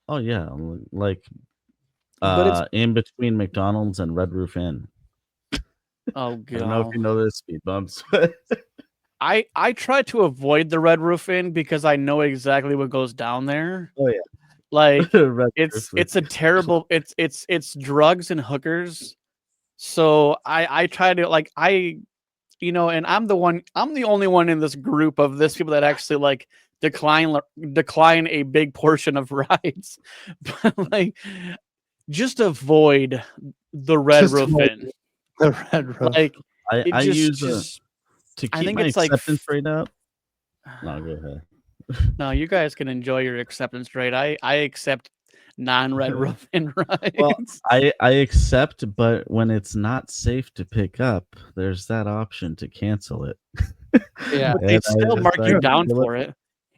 Oh yeah. Like But it's in between McDonald's and Red Roof Inn. oh I don't know if god. you know those speed bumps. But I try to avoid the Red Roof Inn because I know exactly what goes down there. oh yeah. Like Red it's Roof Inn. a terrible it's drugs and hookers. So I try to like and I'm the only one in this group of this people that actually like decline a big portion of rides. But like just avoid the Red Just Roof avoid Inn. the red roof. Like it I just use to I keep think my it's like acceptance rate up. No, go ahead. no, you guys can enjoy your acceptance rate. I accept non-Red Roof Inn rides. Well, I accept, but when it's not safe to pick up, there's that option to cancel it. Yeah. But they And I still just mark you like down deal with for it. it.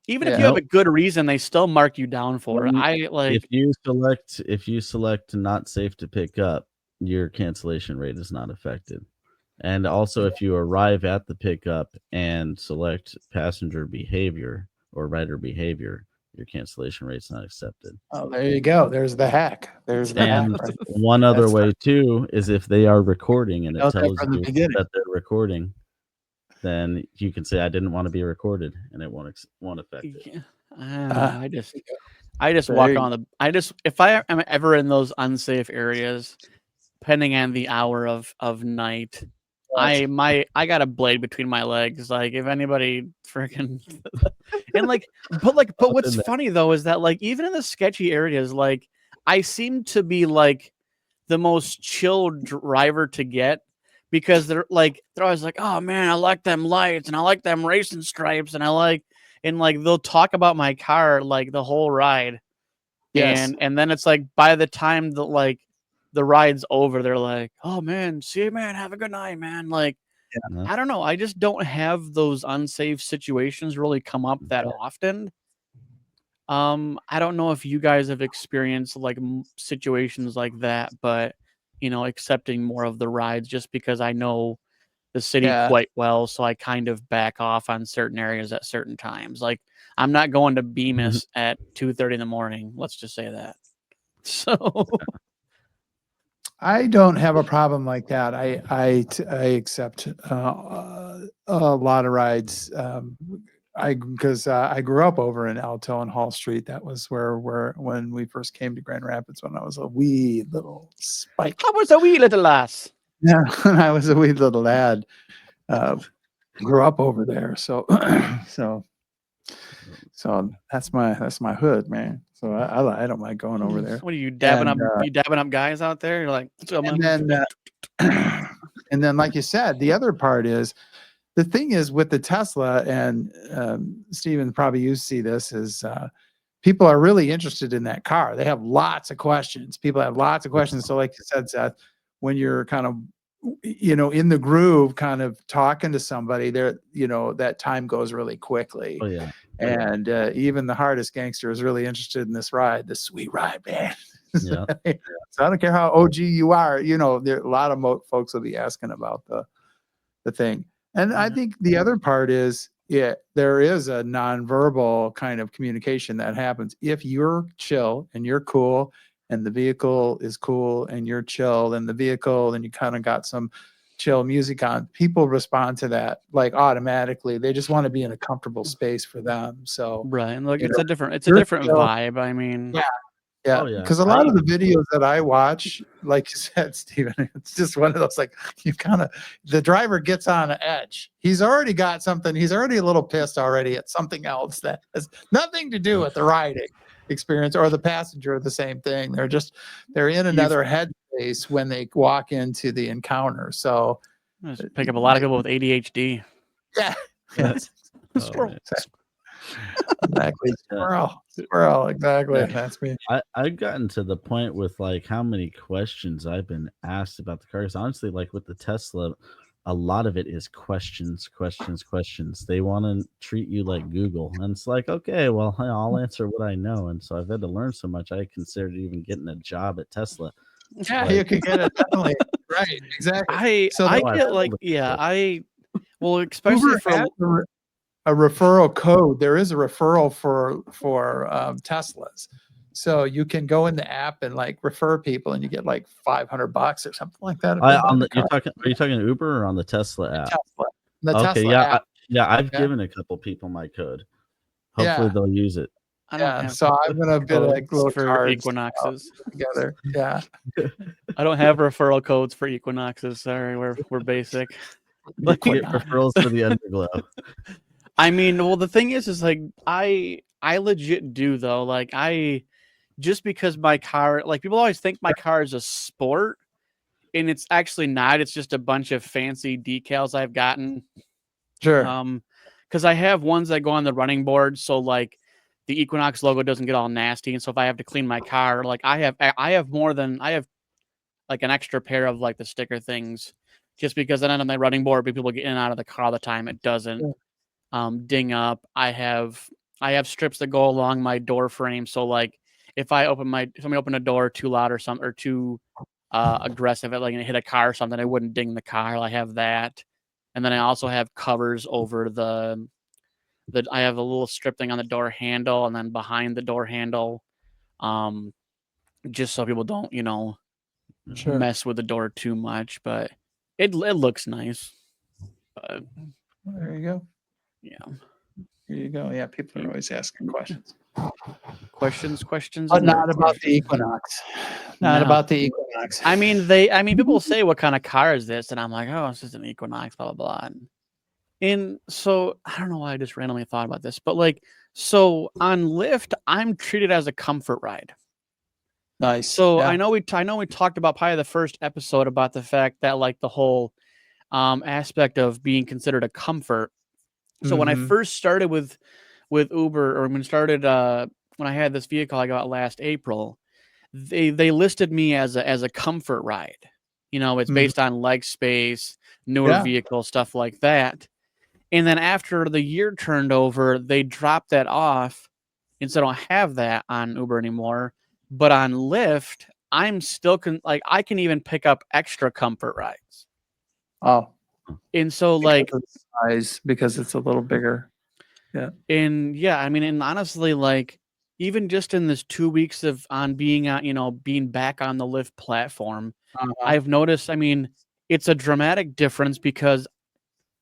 Even if Yeah. you have a good reason, they still mark you down for it. When- I like If you select not safe to pick up, your cancellation rate is not affected. And also, if you arrive at the pickup and select passenger behavior or rider behavior, your cancellation rate's not accepted. Oh, there you go. There's the hack. There's the hack. And Right. one other That's way too is if they are recording and it Know that tells from the you beginning. that they're recording, then you can say I didn't want to be recorded, and it won't affect it. yeah, Ah, I just there walk you on the if I am ever in those unsafe areas, depending on the hour of night, I got a blade between my legs. Like if anybody freaking and but what's there. funny though is that like even in the sketchy areas, like I seem to be like the most chill driver to get because they're always like, oh man, I like them lights and I like them racing stripes and they'll talk about my car like the whole ride. Yes. And then it's like by the time that like the ride's over, they're like, "Oh man, see you, man. Have a good night, man." Like, Yeah. I don't know. I just don't have those unsafe situations really come up that often. I don't know if you guys have experienced like situations like that, but accepting more of the rides just because I know the city Yeah. quite well, so I kind of back off on certain areas at certain times. Like, I'm not going to Bemis at 2:30 in the morning. Let's just say that. So. I don't have a problem like that. I accept a lot of rides. Because I grew up over in Alto and Hall Street. That was where when we first came to Grand Rapids when I was a wee little spike. I was a wee little lass. Yeah, when I was a wee little lad, grew up over there. So so that's my hood, man. So I don't mind going over there. What are you dabbing And, up? You dabbing up guys out there? You're like, "What's up, And man?" then and then like you said, the other part is the thing is with the Tesla, and Stephen, probably you see this, is people are really interested in that car. They have lots of questions. People have lots of questions. So like you said, Seth, when you're kind of in the groove, kind of talking to somebody there, that time goes really quickly. Oh yeah. And even the hardest gangster is really interested in this ride, this sweet ride, man. Yeah. So I don't care how OG you are, you know, there a lot of folks will be asking about the thing. And I think the other part is, yeah, there is a nonverbal kind of communication that happens. If you're chill and you're cool and the vehicle is cool and you're chill and the vehicle and you kind of got some chill music on, people respond to that like automatically. They just want to be in a comfortable space for them. So Right. And like you it's know, a different you're vibe. I mean, Yeah. yeah, Oh, yeah. because a lot of the videos that I watch, like you said, Steven, it's just one of those like you kind of the driver gets on an edge. He's already got something. He's already a little pissed already at something else that has nothing to do with the riding experience or the passenger. The same thing. They're in another headspace when they walk into the encounter. So just pick up a lot of people with ADHD. yeah, That's- Squirrel. man. exactly. Yeah. Squirrel. Exactly. Yeah. That's me. I've gotten to the point with like how many questions I've been asked about the cars. Honestly, like with the Tesla, a lot of it is questions. They want to treat you like Google. And it's like, okay, well, I'll answer what I know. And so I've had to learn so much. I considered even getting a job at Tesla. Yeah, Like- you could get it definitely. Right. Exactly. So I the- get like, well, especially Uber for has a referral code. There is a referral for Teslas, so you can go in the app and like refer people, and you get like $500 or something like that. if they buy the car. Are you talking Uber or on the Tesla app? The Okay, Tesla yeah, app. I've Yeah. given a couple people my code. Hopefully Yeah. they'll use it. I don't Yeah, have so I'm gonna bid like codes little for cards Equinoxes. together. Yeah, I don't have referral codes for Equinoxes. Sorry, we're basic. Get Equinox. referrals for the Underglow. I mean, well, the thing is like I legit do though. Like just because my car, like people always think my car is a sport, and it's actually not. It's just a bunch of fancy decals I've gotten. Sure. Because I have ones that go on the running board, so like the Equinox logo doesn't get all nasty. And so if I have to clean my car, like I have like an extra pair of like the sticker things, just because then on my running board, people get in and out of the car all the time. It doesn't ding up. I have strips that go along my door frame, so like if somebody open a door too loud or something or too aggressive, like hit a car or something, I wouldn't ding the car. I have that, and then I also have covers over the I have a little strip thing on the door handle, and then behind the door handle, just so people don't Sure. mess with the door too much. But it looks nice. But There you go. yeah, Here you go. Yeah, people are always asking questions. questions, But and not more about the questions. Equinox. Not No. about the Equinox. I mean, people say, "What kind of car is this?" And I'm like, "Oh, it's just an Equinox." Blah blah blah. And so I don't know why I just randomly thought about this, but like, so on Lyft, I'm treated as a comfort ride. Nice. So Yeah. I know we talked about probably the first episode about the fact that like the whole aspect of being considered a comfort. So when I Mhm. first started with Uber, or when I had this vehicle I got last April, they listed me as a comfort ride. It's Mhm. based on leg space, newer Yeah. vehicle, stuff like that. And then after the year turned over, they dropped that off, and so I don't have that on Uber anymore. But on Lyft, I'm still I can even pick up extra comfort rides. Oh, And so like, because of the size, because it's a little bigger. and yeah, I mean, and honestly, like even just in this 2 weeks of being back on the Lyft platform, I've noticed, I mean, it's a dramatic difference because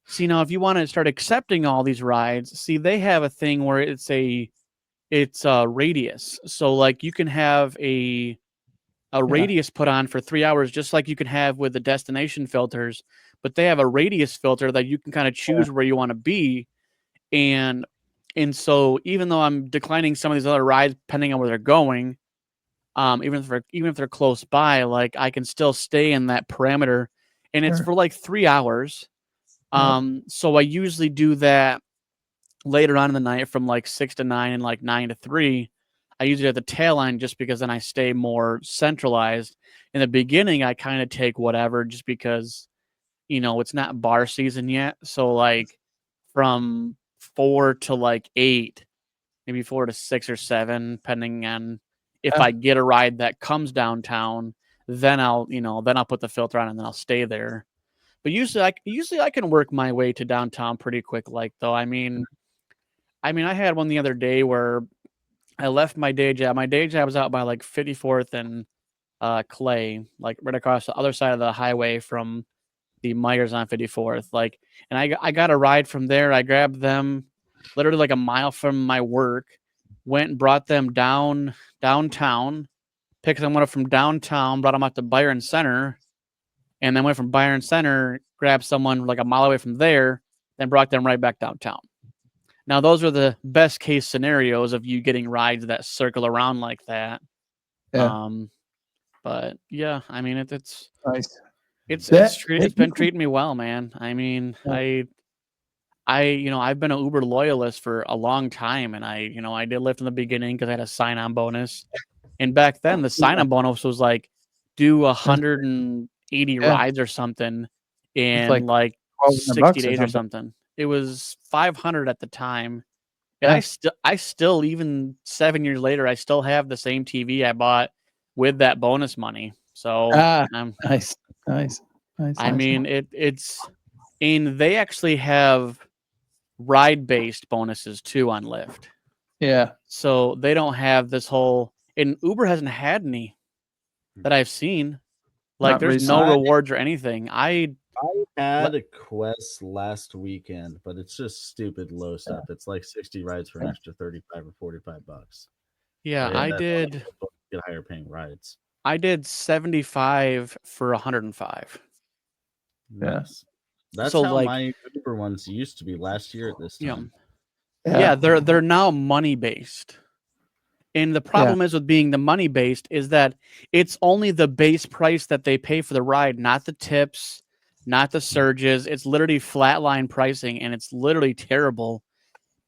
see, now if you want to start accepting all these rides, see, they have a thing where it's a radius. So like you can have a radius put on for 3 hours, just like you can have with the destination filters, but they have a radius filter that you can kind of choose where you want to be. And so even though I'm declining some of these other rides depending on where they're going, even if they're close by, like I can still stay in that parameter, and it's Sure. for like 3 hours. So I usually do that later on in the night from like 6 to 9 and like 9 to 3. I usually have the tail end just because then I stay more centralized. In the beginning, I kind of take whatever just because, it's not bar season yet. So like from 4 to like 8, maybe 4 to 6 or 7, depending on if Yeah. I get a ride that comes downtown, then I'll put the filter on and then I'll stay there. But usually I can work my way to downtown pretty quick. Like though, I mean, I had one the other day where I left my day job. My day job was out by like 54th and Clay, like right across the other side of the highway from the Myers on 54th. Like, and I got a ride from there. I grabbed them literally like a mile from my work, went and brought them downtown, picked someone up from downtown, brought them out to Byron Center, and then went from Byron Center, grabbed someone like a mile away from there, then brought them right back downtown. Now, those are the best case scenarios of you getting rides that circle around like that. Yeah. But yeah, I mean, it's Nice. it's That- been treating me well, man. I mean, Yeah. I've been an Uber loyalist for a long time, and I did Lyft in the beginning because I had a sign-on bonus, and back then the sign-on bonus was like do 180 Yeah. rides or something in like like 1,200 bucks 60 or days or something. something. It was 500 at the time, and Yeah. I still even 7 years later I still have the same TV I bought with that bonus money. So Nice. I mean, it's and they actually have ride-based bonuses too on Lyft. yeah. So they don't have this whole, and Uber hasn't had any that I've seen. Like Not there's no recently. rewards or anything. I had a Quest last weekend, but it's just stupid low stuff. It's like 60 rides for an extra 35 or 45 bucks. yeah, Yeah, I that's did get higher paying rides. 75 for 105. Yeah. Nice. That's So, how like- my Uber ones used to be last year at this Yeah. time. Yeah, they're now money based. And the problem is with being the money based is that it's only the base price that they pay for the ride, not the tips, not the surges. It's literally flatline pricing, and it's literally terrible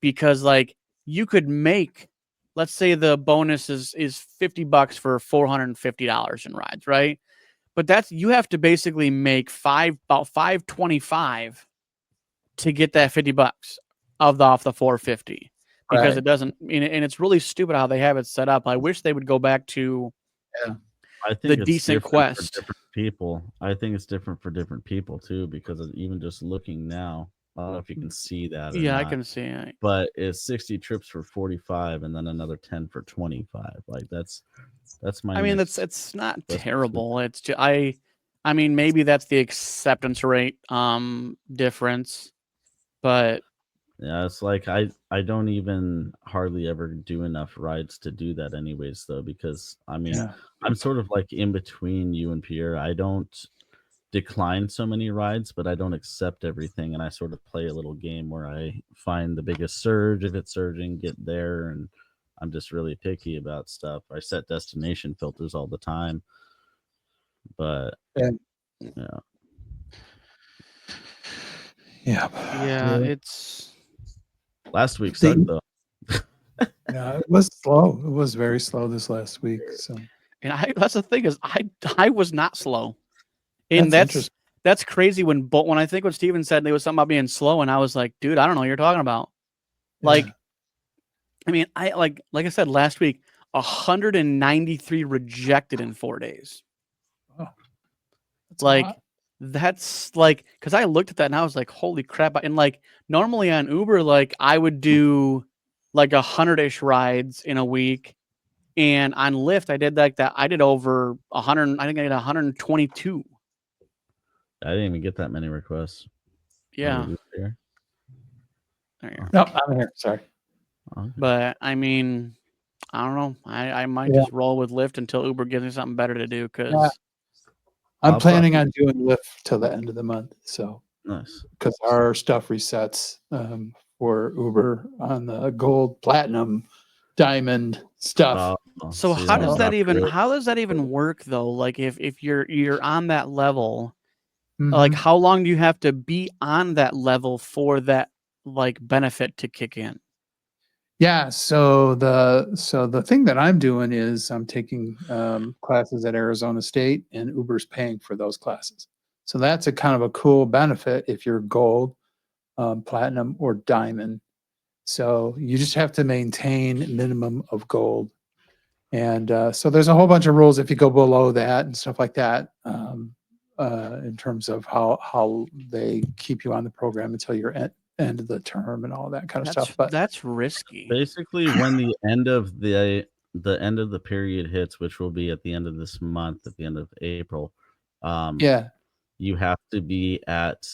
because like you could make, let's say the bonus is $50 for $450 in rides, right? But that's, you have to basically make about $525 to get that $50 off the 450 because Right. it doesn't, and it's really stupid how they have it set up. I wish they would go back to I think the it's decent different for Quest. different people. I think it's different for different people too, because of even just looking now, I don't know if you can see that. Or Yeah, I not, can see it. but it's 60 trips for 45 and then another 10 for 25. Like that's my. I mean, next- it's not That's terrible. It's just, I mean, maybe that's the acceptance rate difference, but Yeah, it's like I don't even hardly ever do enough rides to do that anyways though, because I mean Yeah. I'm sort of like in between you and Pierre. I don't decline so many rides, but I don't accept everything, and I sort of play a little game where I find the biggest surge if it's surging, get there, and I'm just really picky about stuff. I set destination filters all the time. But Yeah. yeah. Yeah. yeah, it's Last week See- sucked though. Yeah, it was slow. It was very slow this last week. So and that's the thing is I was not slow. And That's that's that's crazy when I think what Steven said there was something about being slow, and I was like, dude, I don't know what you're talking about. Like, I mean, I like I said last week, 193 rejected in 4 days. That's a Like lot. that's like, because I looked at that and I was like, holy crap. And like normally on Uber, like I would do like 100-ish rides in a week. And on Lyft, I did like that. I did over 100. I think I did 122. I didn't even get that many requests. Yeah. Are you there? There you go. No, I'm here. Sorry. Okay. But I mean, I don't know. I might Yeah. just roll with Lyft until Uber gives me something better to do. Because Yeah. I'm I'll planning on doing Lyft till the end of the month. So Nice. because our stuff resets for Uber on the gold, platinum, diamond stuff. so you how don't does that have to- even work though? Like if you're on that level, Mhm. like how long do you have to be on that level for that like benefit to kick in? Yeah, so the thing that I'm doing is I'm taking classes at Arizona State, and Uber's paying for those classes. So that's a kind of a cool benefit if you're gold, platinum, or diamond. So you just have to maintain minimum of gold, And so there's a whole bunch of rules if you go below that and stuff like that, in terms of how they keep you on the program until your end of the term and all that kind of stuff. But That's risky. Basically, when the end of the period hits, which will be at the end of this month, at the end of April, yeah, you have to be at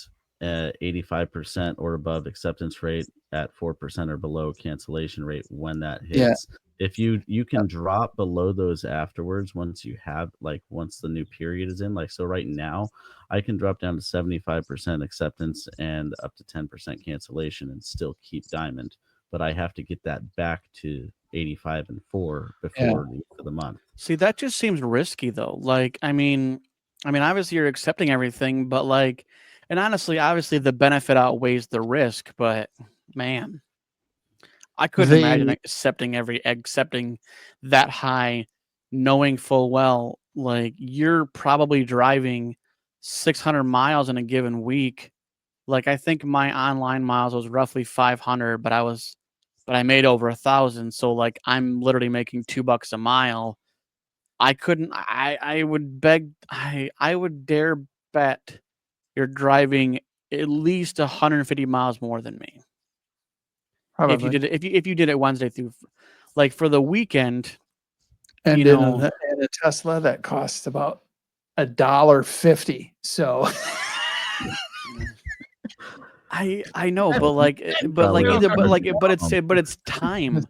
85% or above acceptance rate, at 4% or below cancellation rate when that Yeah. hits. If you can drop below those afterwards, once the new period is in, like, so right now I can drop down to 75% acceptance and up to 10% cancellation and still keep diamond, but I have to get that back to 85 and 4 before the end of the month. See, that just seems risky though. Like, I mean, obviously you're accepting everything, but like, and honestly, obviously the benefit outweighs the risk, but man, I couldn't imagine accepting that high, knowing full well, like you're probably driving 600 miles in a given week. Like I think my online miles was roughly 500, but I made over 1,000. So like I'm literally making $2 a mile. I would dare bet you're driving at least 150 miles more than me. probably. If you did it Wednesday through, like for the weekend, And you in know, a Tesla that costs about $1.50. So I know, but like, but it's time.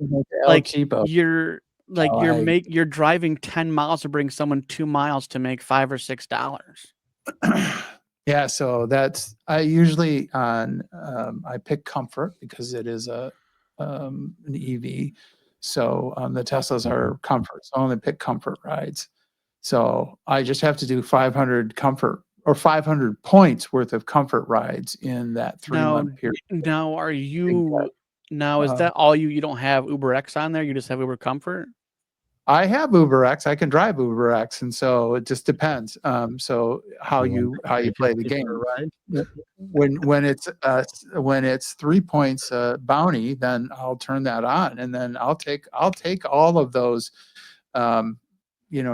Like you're driving 10 miles to bring someone 2 miles to make $5 or $6. Yeah, so that's I usually I pick comfort because it is an EV. So the Teslas are comfort. So I only pick comfort rides. So I just have to do 500 comfort or 500 points worth of comfort rides in that 3-month period. Now are you is uh, that all you don't have UberX on there? You just have Uber Comfort? I have UberX. I can drive UberX, and so it just depends. So how you play the game. Right? When it's 3 points bounty, then I'll turn that on, and then I'll take all of those.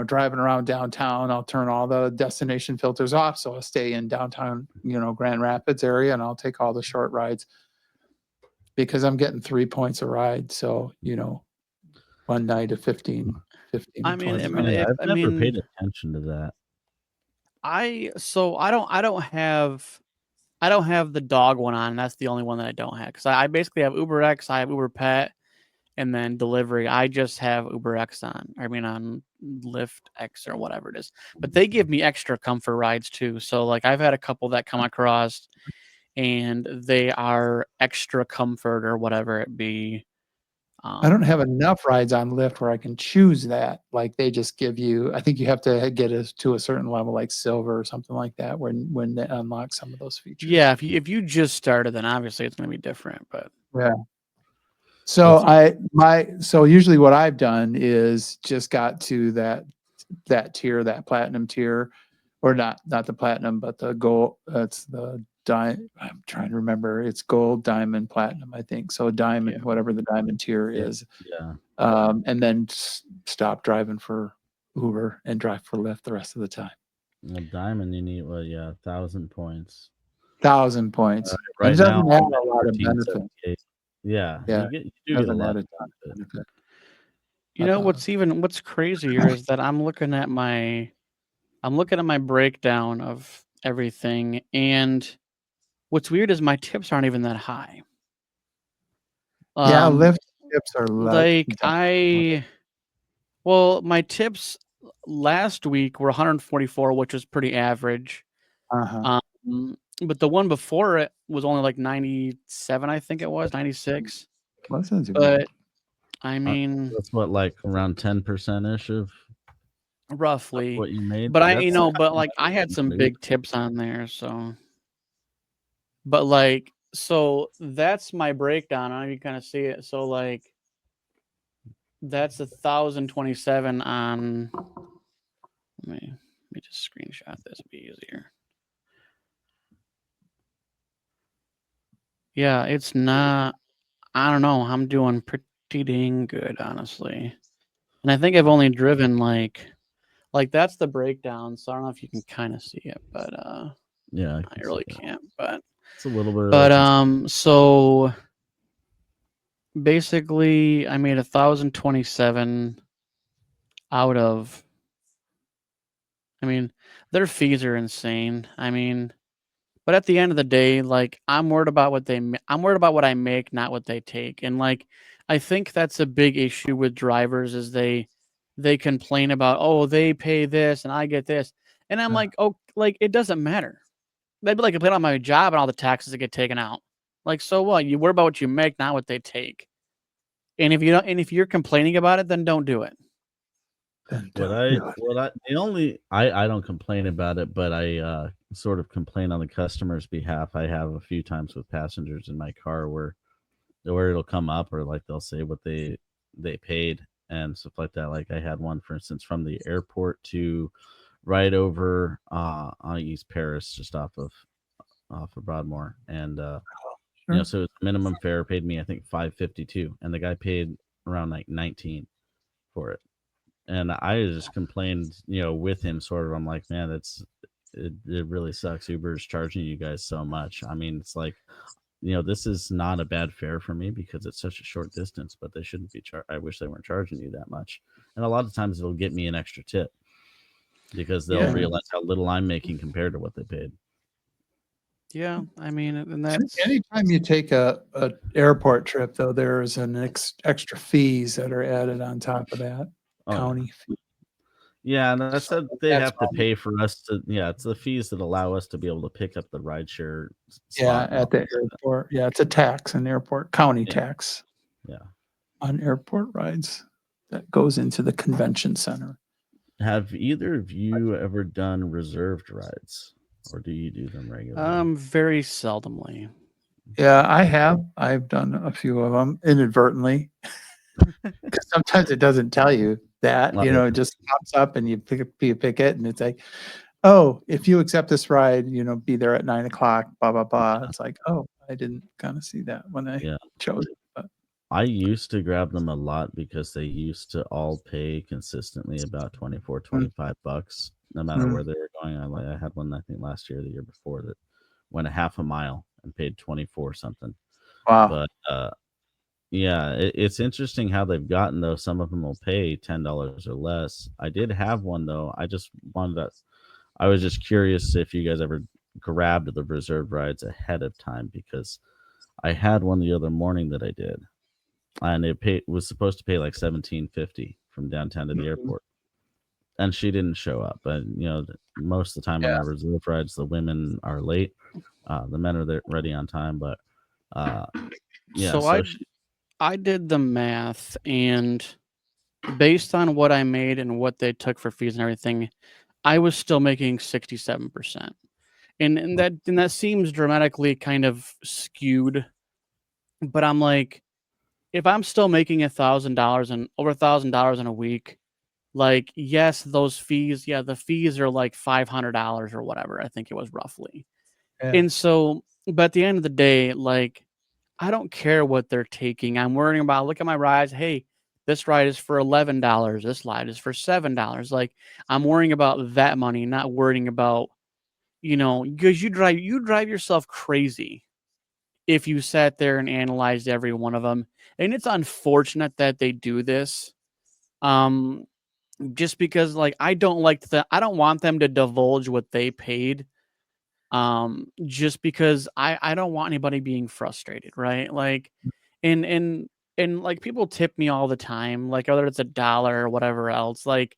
Driving around downtown, I'll turn all the destination filters off, so I'll stay in downtown, Grand Rapids area, and I'll take all the short rides because I'm getting 3 points a ride. So one night of 15. I mean, points. I've never paid attention to that. I don't have the dog one on. That's the only one that I don't have because I basically have UberX, I have Uber Pet, and then delivery. I just have UberX on. On Lyft X or whatever it is. But they give me extra comfort rides too. So like I've had a couple that come across, and they are extra comfort or whatever it be. I don't have enough rides on Lyft where I can choose that. Like they just give you, I think you have to get us to a certain level, like silver or something like that, when they unlock some of those features. Yeah, if you just started, then obviously it's going to be different. But yeah. So so usually what I've done is just got to that tier, that platinum tier, or not the platinum, but the gold. That's I'm trying to remember. It's gold, diamond, platinum, I think. So diamond, whatever the diamond tier is. Yeah. And then stop driving for Uber and drive for Lyft the rest of the time. Well, diamond, you need 1,000 points. 1,000 points. Right it doesn't now, have a lot of benefit. Yeah. Yeah. You do get a lot of benefit. What's crazier is that I'm looking at my breakdown of everything, and what's weird is my tips aren't even that high. Yeah, Lyft tips are my tips last week were 144, which was pretty average. Uh-huh. But the one before it was only like 97, I think it was 96. But I mean, that's what, like around 10% ish of roughly what you made. But I had some big tips on there, so. But like, so that's my breakdown. I don't know if you kind of see it. So like, that's 1,027 on. Let me just screenshot this. It'll be easier. Yeah, it's not. I don't know. I'm doing pretty dang good, honestly. And I think I've only driven like that's the breakdown. So I don't know if you can kind of see it, but Yeah, I really can't. But it's a little bit. so basically, I made 1,027 out of. I mean, their fees are insane. I mean, but at the end of the day, like I'm worried about I'm worried about what I make, not what they take. And like I think that's a big issue with drivers is they complain about, oh, they pay this and I get this. And I'm like, oh, like it doesn't matter. They'd be like complain on my job and all the taxes that get taken out. Like, so what? You worry about what you make, not what they take. And if you don't, and if you're complaining about it, then don't do it. I don't complain about it, but I sort of complain on the customer's behalf. I have a few times with passengers in my car where it'll come up or like they'll say what they paid and stuff like that. Like I had one, for instance, from the airport to right over on East Paris, just off of Broadmoor, and you know, so it's minimum fare paid me I think $5.52, and the guy paid around like 19 for it. And I just complained, you know, with him sort of. I'm like, man, it really sucks. Uber's charging you guys so much. I mean, it's like, you know, this is not a bad fare for me because it's such a short distance, but they shouldn't be I wish they weren't charging you that much. And a lot of times it'll get me an extra tip because they'll realize how little I'm making compared to what they paid. Yeah, I mean, and that's anytime you take a airport trip, though, there's an extra fees that are added on top of that. County fee. Yeah, and that's So they that's have to pay for us to. Yeah, it's the fees that allow us to be able to pick up the rideshare. Yeah, at the airport. Yeah, it's a tax, an airport county tax. Yeah, on airport rides that goes into the convention center. Have either of you ever done reserved rides, or do you do them regularly? Very seldomly. Yeah, I have. I've done a few of them inadvertently. Because sometimes it doesn't tell you that, you know, it just pops up and you pick it and it's like, oh, if you accept this ride, you know, be there at 9:00, blah, blah, blah. It's like, oh, I didn't kind of see that when I chose it. But I used to grab them a lot because they used to all pay consistently about $24-$25, no matter where they were going. I had one, I think last year, or the year before, that went a half a mile and paid 24 something. Wow. But yeah, it's interesting how they've gotten, though. Some of them will pay $10 or less. I did have one, though. I was just curious if you guys ever grabbed the reserve rides ahead of time, because I had one the other morning that I did, and it was supposed to pay like $17.50 from downtown to the airport, and she didn't show up. But you know, most of the time on our reserve rides, the women are late, the men are there ready on time. But yeah, so I did the math, and based on what I made and what they took for fees and everything, I was still making 67%. And that seems dramatically kind of skewed. But I'm like, if I'm still making $1,000 and over $1,000 in a week, like, yes, those fees, the fees are like $500 or whatever. I think it was roughly. And so, but at the end of the day, like, I don't care what they're taking. I'm worrying about, look at my rides. Hey, this ride is for $11. This ride is for $7. Like, I'm worrying about that money, not worrying about, you know, because you drive yourself crazy if you sat there and analyzed every one of them. And it's unfortunate that they do this. Just because, like, I don't want them to divulge what they paid. Just because I don't want anybody being frustrated, right? Like, and like people tip me all the time, like whether it's $1 or whatever else. Like,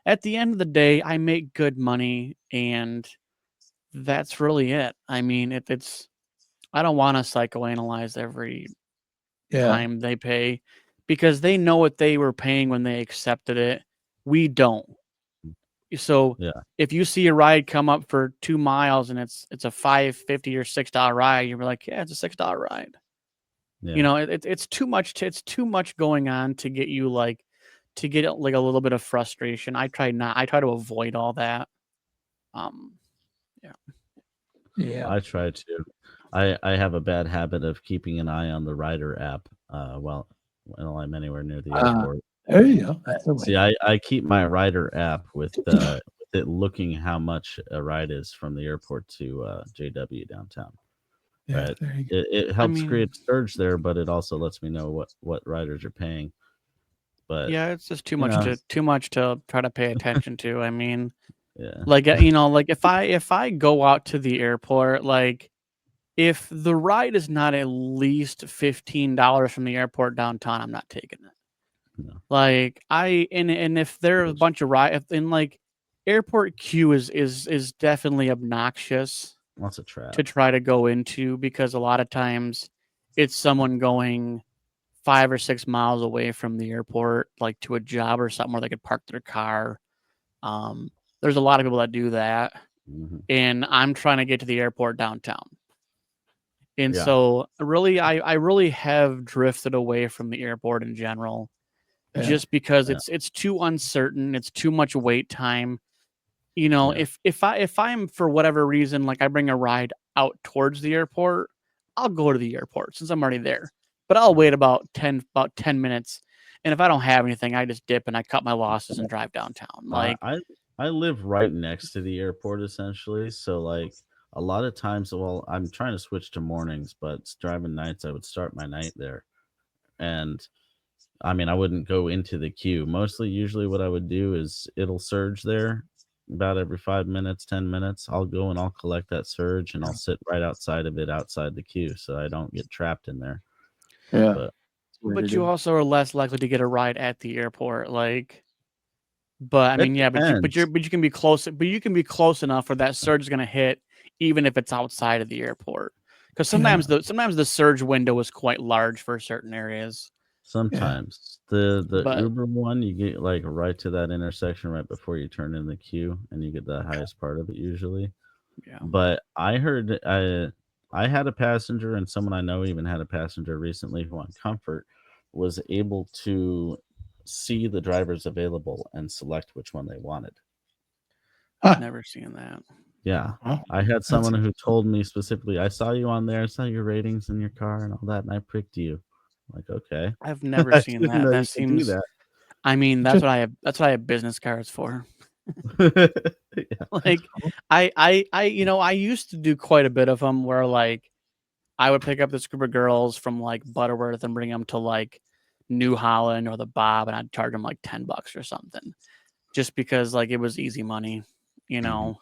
at the end of the day, I make good money, and that's really it. I mean, I don't want to psychoanalyze every time they pay, because they know what they were paying when they accepted it. We don't. So if you see a ride come up for 2 miles and it's a $5.50 or $6 ride, you're like, yeah, it's a $6 ride. You know, it's too much. It's too much going on to get you to get like a little bit of frustration. I try to avoid all that. Yeah. I try to. I have a bad habit of keeping an eye on the Rider app while I'm anywhere near the airport. There you go. That's the way. See, I keep my rider app with it looking how much a ride is from the airport to JW downtown. Yeah, Right. there you go. It helps mean- create a surge there, but it also lets me know what riders are paying. But Yeah, it's just too you much know. to try to pay attention to. I mean, yeah, like like if I go out to the airport, like if the ride is not at least $15 from the airport downtown, I'm not taking it. No. Like and if there's a bunch of like airport queue is definitely obnoxious lots of trap. to try to go into because a lot of times it's someone going 5 or 6 miles away from the airport, like to a job or something where they could park their car. There's a lot of people that do that, Mhm. and I'm trying to get to the airport downtown. And Yeah. so really, I really have drifted away from the airport in general, Yeah. just because Yeah. it's too uncertain. It's too much wait time. You know, Yeah. if I'm for whatever reason, like I bring a ride out towards the airport, I'll go to the airport since I'm already there. But I'll wait about 10 minutes. And if I don't have anything, I just dip and I cut my losses and drive downtown. Like I live right next to the airport essentially, so like a lot of times, well, I'm trying to switch to mornings, but driving nights, I would start my night there, and I mean, I wouldn't go into the queue. Mostly, usually, what I would do is it'll surge there about every 5 minutes, 10 minutes. I'll go and I'll collect that surge, and I'll sit right outside of it, outside the queue, so I don't get trapped in there. Yeah. But but you also are less likely to get a ride at the airport. But I It mean, yeah, but depends. you can be close. But you can be close enough where that surge is going to hit, even if it's outside of the airport. Because sometimes the surge window is quite large for certain areas. Sometimes the But- Uber one, you get like right to that intersection right before you turn in the queue, and you get the highest part of it usually. Yeah, But I heard I had a passenger, and someone I know even had a passenger recently who on Comfort was able to see the drivers available and select which one they wanted. never seen that. Yeah. Wow. I had someone who told me specifically, I saw you on there, I saw your ratings in your car and all that, and I pricked you. I'm like, okay. I've never I seen didn't that. know That you could do seems. that. I mean, that's what I have. That's what I have business cards for. Yeah. Like, I used to do quite a bit of them where like I would pick up this group of girls from like Butterworth and bring them to like New Holland or the Bob, and I'd charge them like $10 or something, just because like it was easy money, you know.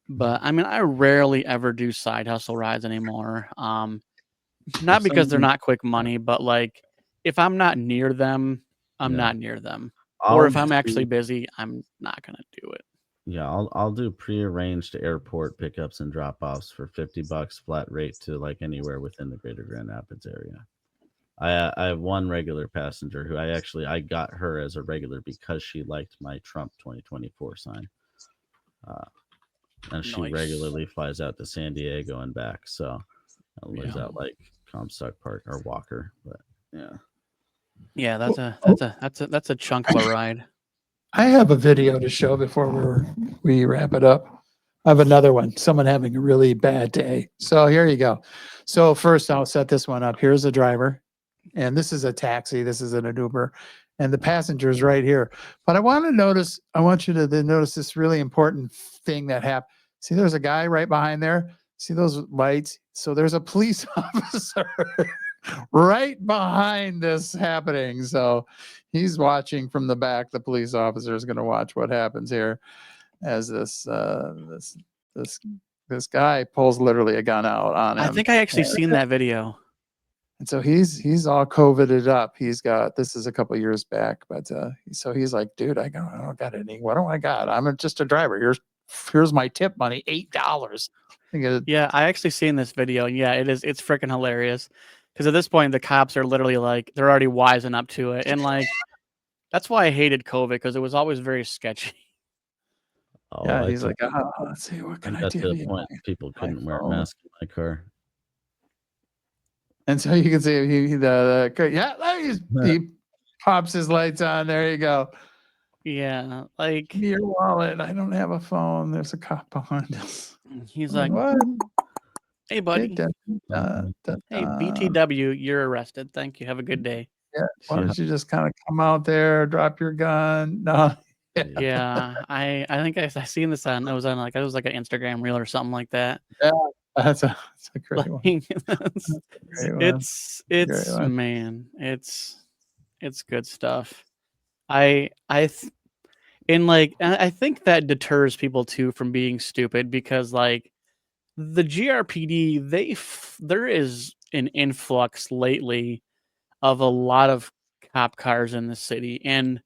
But I mean, I rarely ever do side hustle rides anymore. Not because they're not quick money, but like if I'm not near them, I'm Yeah. not near them. I'll Or if I'm do- actually busy, I'm not gonna do it. Yeah, I'll do prearranged airport pickups and drop offs for $50 flat rate to like anywhere within the greater Grand Rapids area. I have one regular passenger who I got her as a regular because she liked my Trump 2024 sign. And she Nice. regularly flies out to San Diego and back. So lives Yeah. out like Comstock Park or Walker. But yeah. Yeah, that's a chunk of a ride. I have a video to show before we wrap it up. I have another one. Someone having a really bad day. So here you go. So first, I'll set this one up. Here's a driver, and this is a taxi. This is an Uber, and the passenger's right here. But I want you to then notice this really important thing that happened. See, there's a guy right behind there. See those lights? So there's a police officer right behind this happening. So he's watching from the back. The police officer is going to watch what happens here as this guy pulls literally a gun out on him. I think I actually seen that video. And so he's all COVIDed up. This is a couple years back, but so he's like, dude, I don't got any. What do I got? I'm just a driver. Here's my tip money, $8. Yeah, I actually seen this video. And yeah, it's freaking hilarious. Because at this point, the cops are literally like, they're already wising up to it. And like, that's why I hated COVID, because it was always very sketchy. Oh, Yeah, I he's took- like, oh, let's see, what can I got do? to the here?" point people couldn't wear a phone. mask in my car. And so you can see he pops his lights on. There you go. Yeah, like Give me your wallet. I don't have a phone. There's a cop behind us. he's like, What? hey buddy, Da, da, da, hey da. BTW, you're arrested. Thank you. Have a good day. Why don't you just kind of come out there, drop your gun? No. Yeah, I think I seen this on. It was on like an Instagram reel or something like that. That's a great one. Like, Great one. it's Great one. man, it's good stuff. I think that deters people too from being stupid because like the GRPD, there is an influx lately of a lot of cop cars in the city, and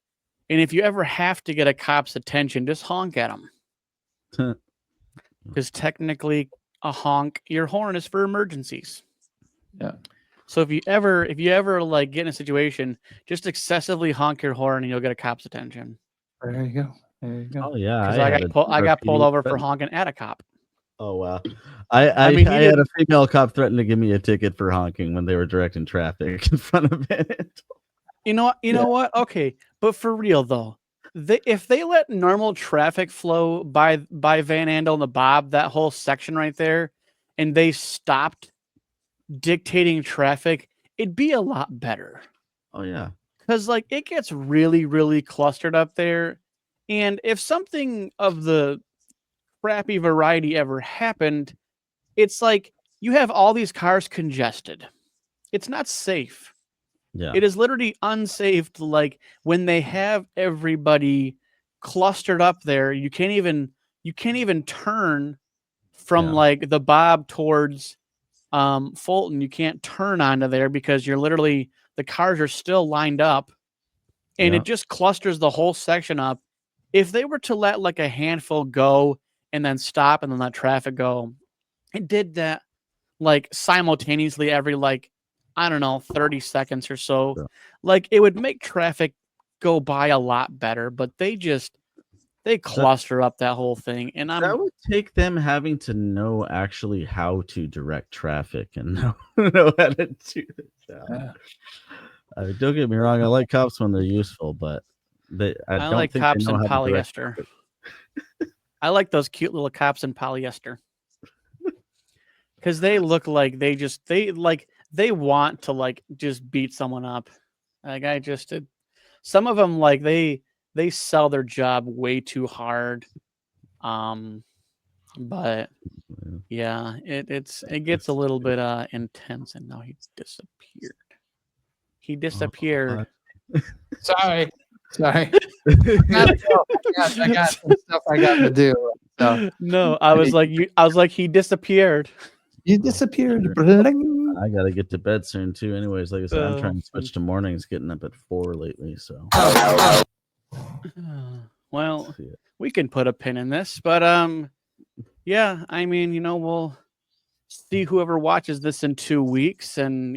if you ever have to get a cop's attention, just honk at them. Because technically, your horn is for emergencies. Yeah. So if you ever like get in a situation, just excessively honk your horn and you'll get a cop's attention. There you go. There you go. Oh yeah, Because I got pulled over for threaten- honking at a cop. Oh wow, I I mean, he had a didn't- female cop threaten to give me a ticket for honking when they were directing traffic in front of it. You know what? Okay, but for real though, if they let normal traffic flow by Van Andel and the Bob, that whole section right there, and they stopped dictating traffic, it'd be a lot better. Oh yeah, Because like it gets really, really clustered up there, and if something of the crappy variety ever happened, it's like you have all these cars congested. It's not safe. yeah. It is literally unsafe to, like, when they have everybody clustered up there, you can't even turn from Yeah. like the Bob towards Fulton. You can't turn onto there because the cars are still lined up and Yeah. it just clusters the whole section up. If they were to let like a handful go and then stop and then let traffic go, it did that like simultaneously every like, I don't know, 30 seconds or so. Yeah. Like it would make traffic go by a lot better, but they cluster up that whole thing. And That would take them having to know actually how to direct traffic and know how to do the job. Yeah. Don't get me wrong, I like cops when they're useful, but I I don't like think cops they in know how to direct polyester. traffic. I like those cute little cops in polyester. Because they look like they want to like just beat someone up. Like some of them like they sell their job way too hard. But yeah, it gets a little bit intense, and now he disappeared. He disappeared. Sorry. I got some stuff I got to do. So No, I was like he disappeared. you disappeared. I gotta get to bed soon too. Anyways, like I said, I'm trying to switch to mornings, getting up at 4 lately. So Well, see it. we can put a pin in this, but yeah, I mean, we'll see whoever watches this in 2 weeks, and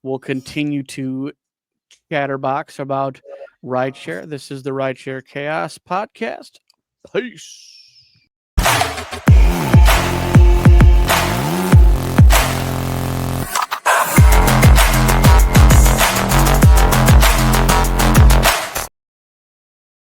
we'll continue to chatterbox about rideshare. This is the Rideshare Chaos Podcast. Peace.